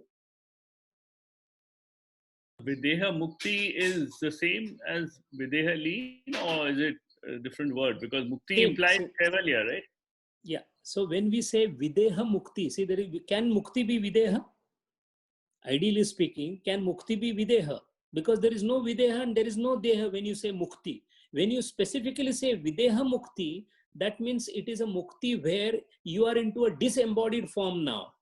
Videha Mukti is the same as Videha Leen, or is it a different word? Because Mukti implies Kaivalya, right? Yeah. So when we say Videha Mukti, see, can Mukti be Videha? Ideally speaking, can Mukti be Videha? Because there is no Videha and there is no Deha when you say Mukti. When you specifically say Videha Mukti, that means it is a Mukti where you are into a disembodied form now.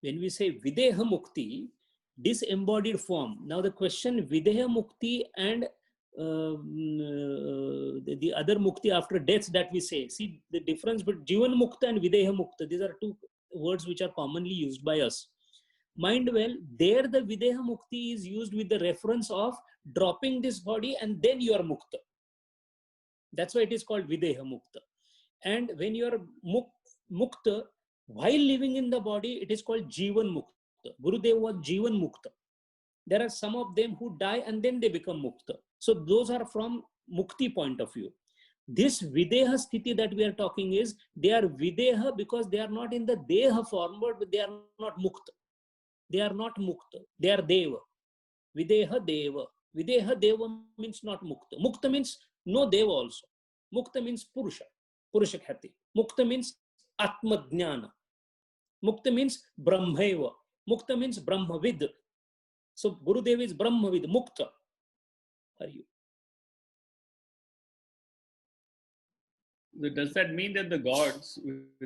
When we say Videha Mukti, disembodied form. Now the question Videha Mukti and the other Mukti after death that we say. See the difference between Jivan Mukta and Videha Mukta. These are two words which are commonly used by us. Mind well, there the Videha Mukti is used with the reference of dropping this body and then you are Mukta. That's why it is called Videha Mukta. And when you are Mukta, while living in the body, it is called Jivan Mukta. Gurudev was Jivan Mukta. There are some of them who die and then they become Mukta. So those are from mukti point of view. This videha sthiti that we are talking is, they are videha because they are not in the deha form, but they are not mukta. They are not mukta. They are deva. Videha deva. Videha deva means not mukta. Mukta means no deva also. Mukta means purusha. Purusha khati. Mukta means atma jnana. Mukta means brahmaiva. Mukta means brahmavid. So Gurudev is brahmavid, mukta. Are you? Does that mean that the gods,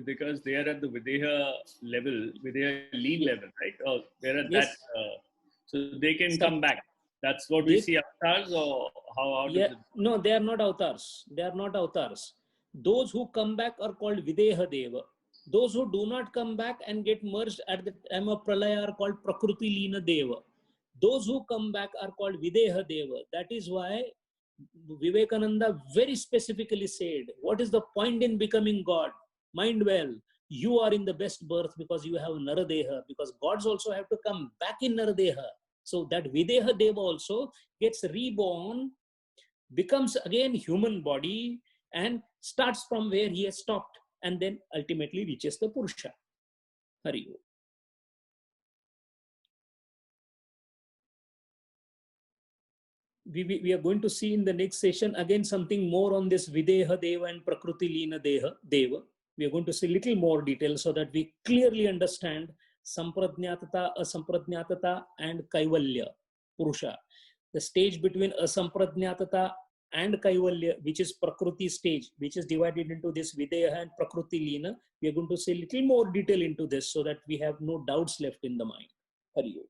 because they are at the Videha level, Videha lean level, right? Or they're at Yes. that, so they can come back. That's what we see avatars, or how does it? No, they are not avatars. They are not avatars. Those who come back are called Videha Deva. Those who do not come back and get merged at the time of Pralaya are called Prakruti Leena Deva. Those who come back are called Videha Deva. That is why Vivekananda very specifically said, what is the point in becoming God? Mind well, you are in the best birth because you have Naradeha, because gods also have to come back in Naradeha. So that Videha Deva also gets reborn, becomes again human body, and starts from where he has stopped, and then ultimately reaches the Purusha. Hari Om. We are going to see in the next session again something more on this Videha Deva and Prakruti Leena Deva. We are going to see little more detail so that we clearly understand Sampradnyatata, Asampradnyatata and Kaivalya, Purusha. The stage between Asampradnyatata and Kaivalya, which is Prakruti stage, which is divided into this Videha and Prakruti Leena. We are going to see little more detail into this so that we have no doubts left in the mind. Hari Om.